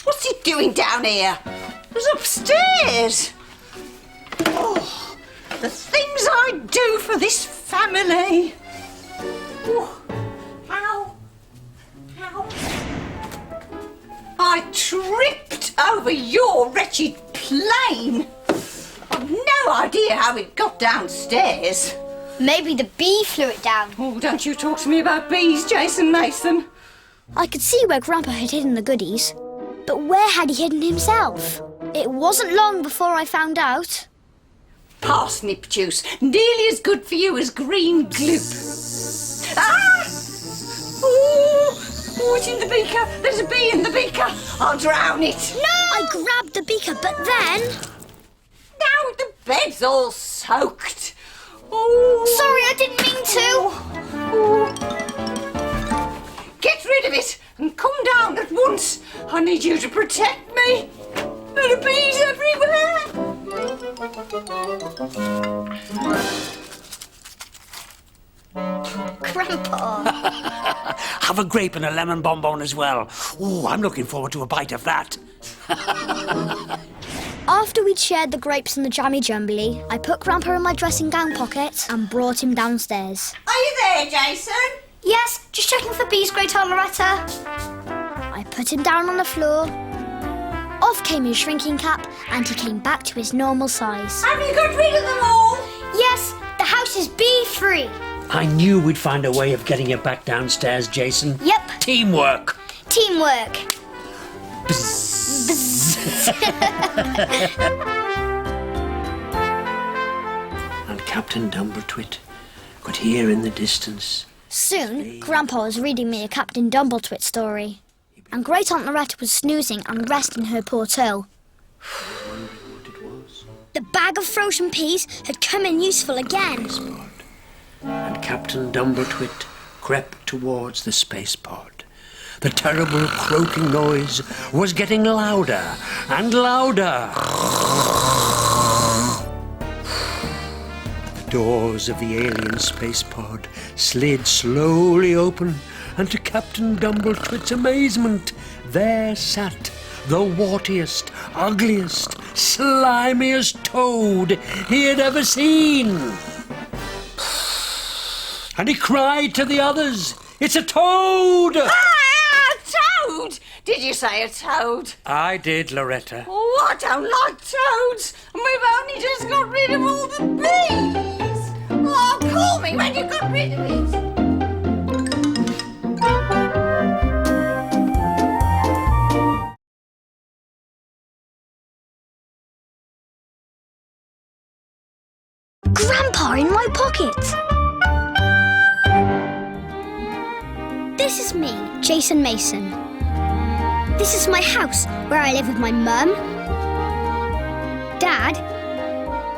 What's it doing down here? It was upstairs. Oh, the things I do for this family. Oh, ow. Ow. I tripped over your wretched plane. I've no idea how it got downstairs. Maybe the bee flew it down. Oh, don't you talk to me about bees, Jason Mason. I could see where Grandpa had hidden the goodies, but where had he hidden himself? It wasn't long before I found out. Parsnip juice, nearly as good for you as green gloop. Ah! Oh, it's in the beaker. There's a bee in the beaker. I'll drown it. No! I grabbed the beaker, but then... Now the bed's all soaked. Oh. Sorry, I didn't mean to. Oh. Get rid of it and come down at once. I need you to protect me. There are bees everywhere. Grandpa. Have a grape and a lemon bonbon as well. Ooh, I'm looking forward to a bite of that. After we'd shared the grapes and the jammy jumbly, I put Grandpa in my dressing gown pocket and brought him downstairs. Are you there, Jason? Yes, just checking for bees, Great Aunt Loretta. I put him down on the floor. Off came his shrinking cap and he came back to his normal size. Have you got rid of them all? Yes, the house is bee-free. I knew we'd find a way of getting it back downstairs, Jason. Yep. Teamwork. Teamwork. And Captain Dumbletwit could hear in the distance. Soon, Grandpa was reading me a Captain Dumbletwit story. And Great Aunt Loretta was snoozing and resting her poor toe. The bag of frozen peas had come in useful again. And Captain Dumbletwit crept towards the space pod. The terrible croaking noise was getting louder and louder. The doors of the alien space pod slid slowly open, and to Captain Dumbletwit's amazement, there sat the wartiest, ugliest, slimiest toad he had ever seen. And he cried to the others, "It's a toad!" Ah, a toad! Did you say a toad? I did, Loretta. Oh, I don't like toads. And we've only just got rid of all the bees. Oh, call me when you got rid of it. Grandpa in my pocket! This is me, Jason Mason. This is my house where I live with my mum, Dad,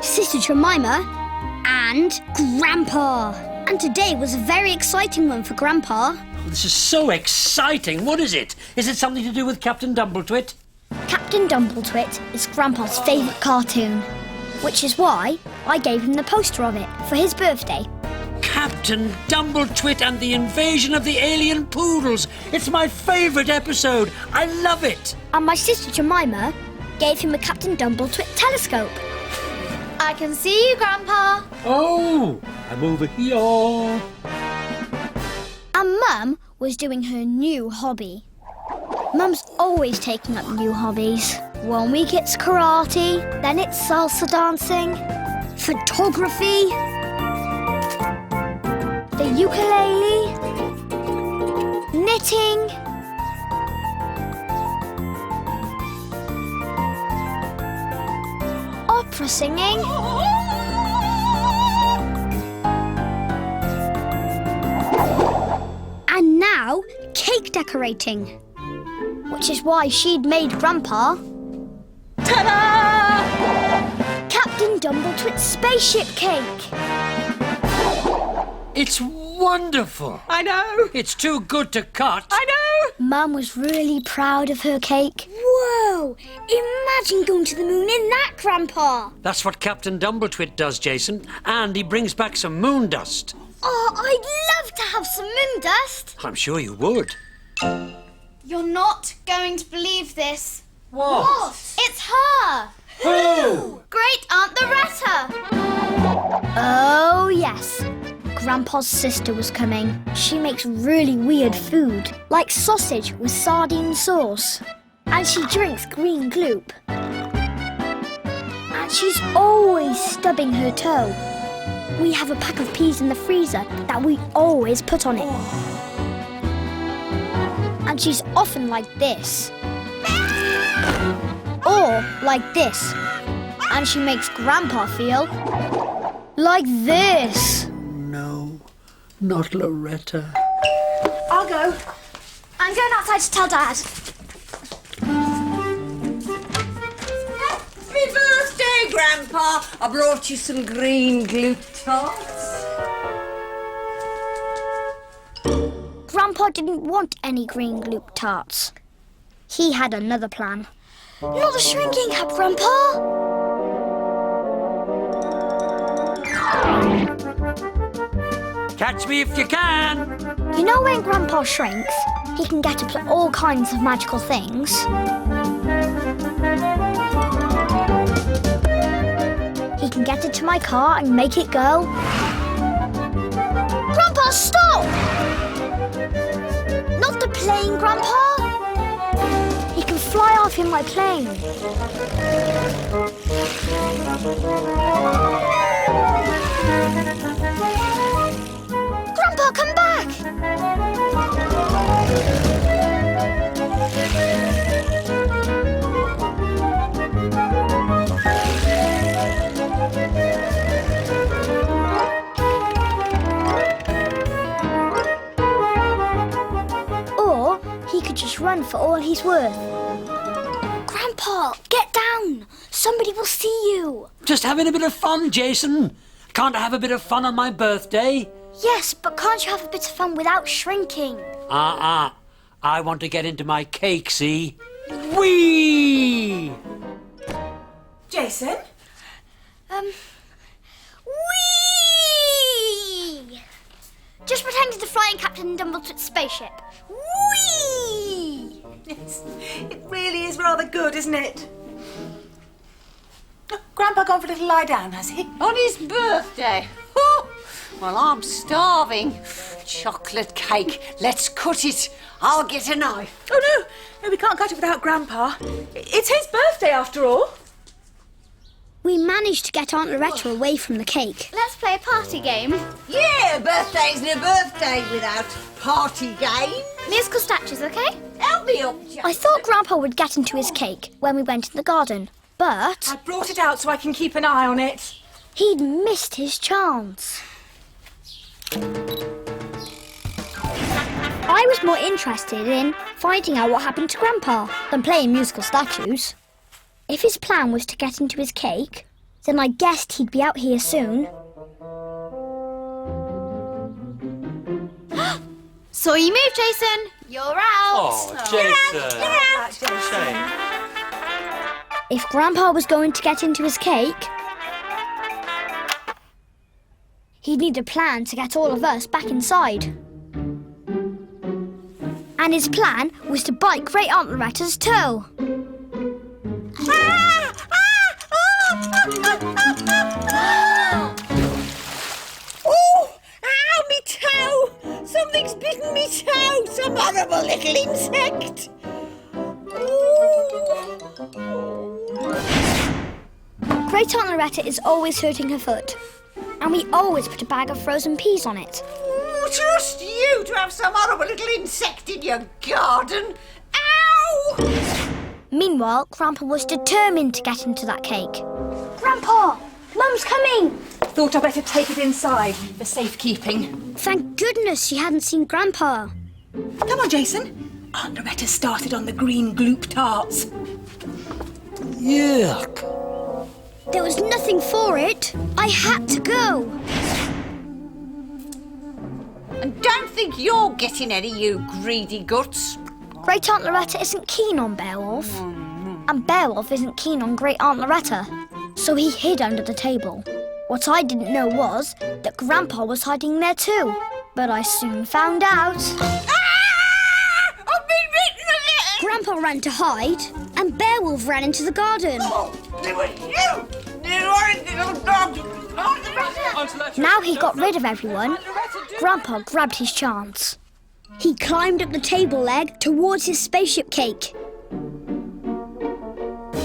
Sister Jemima, and Grandpa. And today was a very exciting one for Grandpa. This is so exciting. What is it? Is it something to do with Captain Dumbletwit? Captain Dumbletwit is Grandpa's favourite cartoon, which is why I gave him the poster of it for his birthday. Captain Dumbletwit and the invasion of the alien poodles. It's my favourite episode. I love it. And my sister Jemima gave him a Captain Dumbletwit telescope. I can see you, Grandpa. Oh, I'm over here. And Mum was doing her new hobby. Mum's always taking up new hobbies. 1 week it's karate, then it's salsa dancing, photography, the ukulele, knitting, opera singing, and now cake decorating, which is why she'd made Grandpa ta-da! Captain Dumbletwit's spaceship cake. It's wonderful. I know. It's too good to cut. I know. Mum was really proud of her cake. Whoa! Imagine going to the moon in that, Grandpa. That's what Captain Dumbletwit does, Jason. And he brings back some moon dust. Oh, I'd love to have some moon dust. I'm sure you would. You're not going to believe this. What? It's her! Who? Great Aunt Loretta! Oh, yes. Grandpa's sister was coming. She makes really weird food, like sausage with sardine sauce. And she drinks green gloop. And she's always stubbing her toe. We have a pack of peas in the freezer that we always put on it. And she's often like this. Or like this. And she makes Grandpa feel like this. No, not Loretta. I'll go. I'm going outside to tell Dad. Happy birthday, Grandpa. I brought you some green glue tarts. Grandpa didn't want any green gloop tarts. He had another plan. Not a shrinking cup, Grandpa! Catch me if you can. You know when Grandpa shrinks, he can get up to all kinds of magical things. He can get into my car and make it go. Grandpa, stop! Not the plane, Grandpa! He can fly off in my plane. Grandpa, come back! Or he could just run for all he's worth. Grandpa, get down! Somebody will see you. Just having a bit of fun, Jason. Can't I have a bit of fun on my birthday? Yes, but can't you have a bit of fun without shrinking? I want to get into my cake, see? Whee! Jason? Whee! flying Captain Dumbletwit's spaceship. Whee! Yes, it really is rather good, isn't it? Oh, Grandpa gone for a little lie down, has he? On his birthday. Oh, well, I'm starving. Chocolate cake. Let's cut it. I'll get a knife. Oh, no, we can't cut it without Grandpa. It's his birthday, after all. We managed to get Aunt Loretta away from the cake. Let's play a party game. Yeah, birthday's no birthday without party game. Musical statues, okay? Help me up, Jack. I thought Grandpa would get into his cake when we went in the garden, but I brought it out so I can keep an eye on it. he'd missed his chance. I was more interested in finding out what happened to Grandpa than playing musical statues. If his plan was to get into his cake, then I guessed he'd be out here soon. Saw you move, Jason. You're out. Oh, Jason. Shame. If Grandpa was going to get into his cake, he'd need a plan to get all of us back inside. And his plan was to bite Great Aunt Loretta's toe. Oh, ow, me toe! Something's bitten me toe! Some horrible little insect! Great Aunt Loretta is always hurting her foot, and we always put a bag of frozen peas on it. Oh, trust you to have some horrible little insect in your garden! Ow! Meanwhile, Grandpa was determined to get into that cake. Grandpa, Mum's coming. Thought I'd better take it inside for safekeeping. Thank goodness she hadn't seen Grandpa. Come on, Jason. Aunt Loretta started on the green gloop tarts. Yuck. There was nothing for it. I had to go. And don't think you're getting any, you greedy guts. Great Aunt Loretta isn't keen on Beowulf. And Beowulf isn't keen on Great Aunt Loretta. So he hid under the table. What I didn't know was that Grandpa was hiding there too. But I soon found out. I've been bitten again! Grandpa ran to hide, and Beowulf ran into the garden. It was you! You horrid little dog! Now he got rid of everyone, Grandpa grabbed his chance. He climbed up the table leg towards his spaceship cake.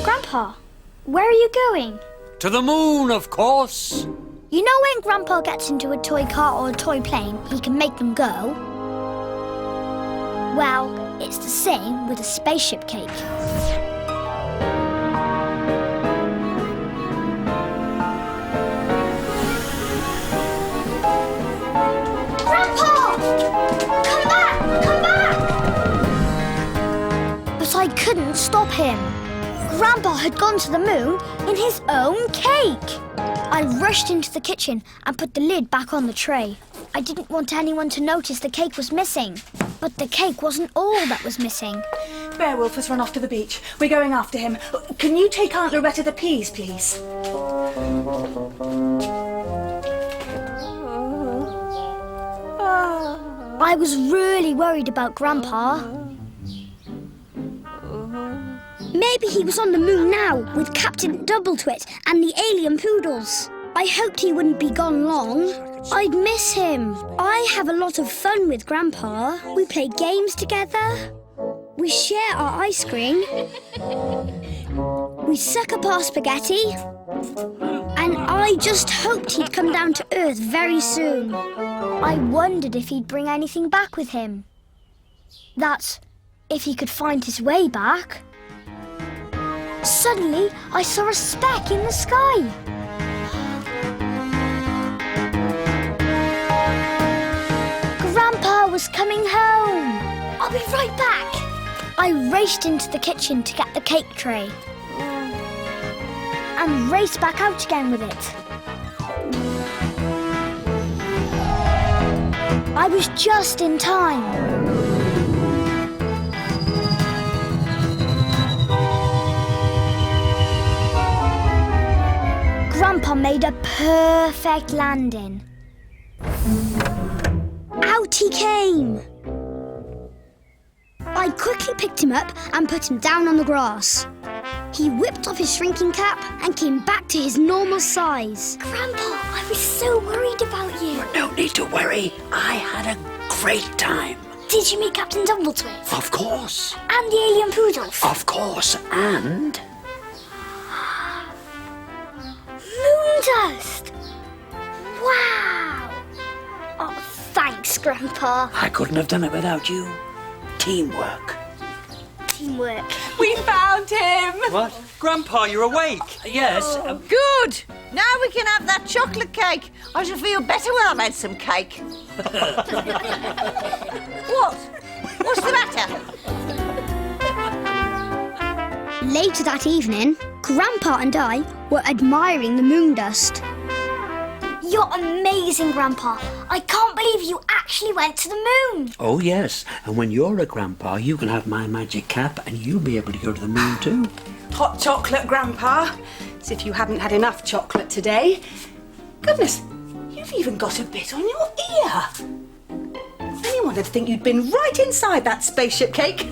Grandpa, where are you going? To the moon, of course. You know when Grandpa gets into a toy car or a toy plane, he can make them go? Well, it's the same with a spaceship cake. Grandpa! Come back! Come back! But I couldn't stop him. Grandpa had gone to the moon in his own cake. I rushed into the kitchen and put the lid back on the tray. I didn't want anyone to notice the cake was missing. But the cake wasn't all that was missing. Beowulf has run off to the beach. We're going after him. Can you take Aunt Loretta the peas, please? I was really worried about Grandpa. Maybe he was on the moon now with Captain Dumbletwit and the alien poodles. I hoped he wouldn't be gone long. I'd miss him. I have a lot of fun with Grandpa. We play games together. We share our ice cream. We suck up our spaghetti. And I just hoped he'd come down to Earth very soon. I wondered if he'd bring anything back with him. That's if he could find his way back. Suddenly, I saw a speck in the sky. Grandpa was coming home. I'll be right back. I raced into the kitchen to get the cake tray. And raced back out again with it. I was just in time. Grandpa made a perfect landing. Out out he came! I quickly picked him up and put him down on the grass. He whipped off his shrinking cap and came back to his normal size. Grandpa, I was so worried about you. No need to worry. I had a great time. Did you meet Captain Dumbletwit? Of course. And the alien poodles? Of course. And... Moon dust! Wow! Oh, thanks, Grandpa. I couldn't have done it without you. Teamwork. Teamwork. We found him! What? Grandpa, you're awake. Yes. Good! Now we can have that chocolate cake. I shall feel better when I've had some cake. What? What's the matter? Later that evening, Grandpa and I were admiring the moon dust. You're amazing, Grandpa. I can't believe you actually went to the moon. Oh, yes. And when you're a grandpa, you can have my magic cap and you'll be able to go to the moon too. Hot chocolate, Grandpa. As if you hadn't had enough chocolate today. Goodness, you've even got a bit on your ear. Anyone would think you'd been right inside that spaceship cake.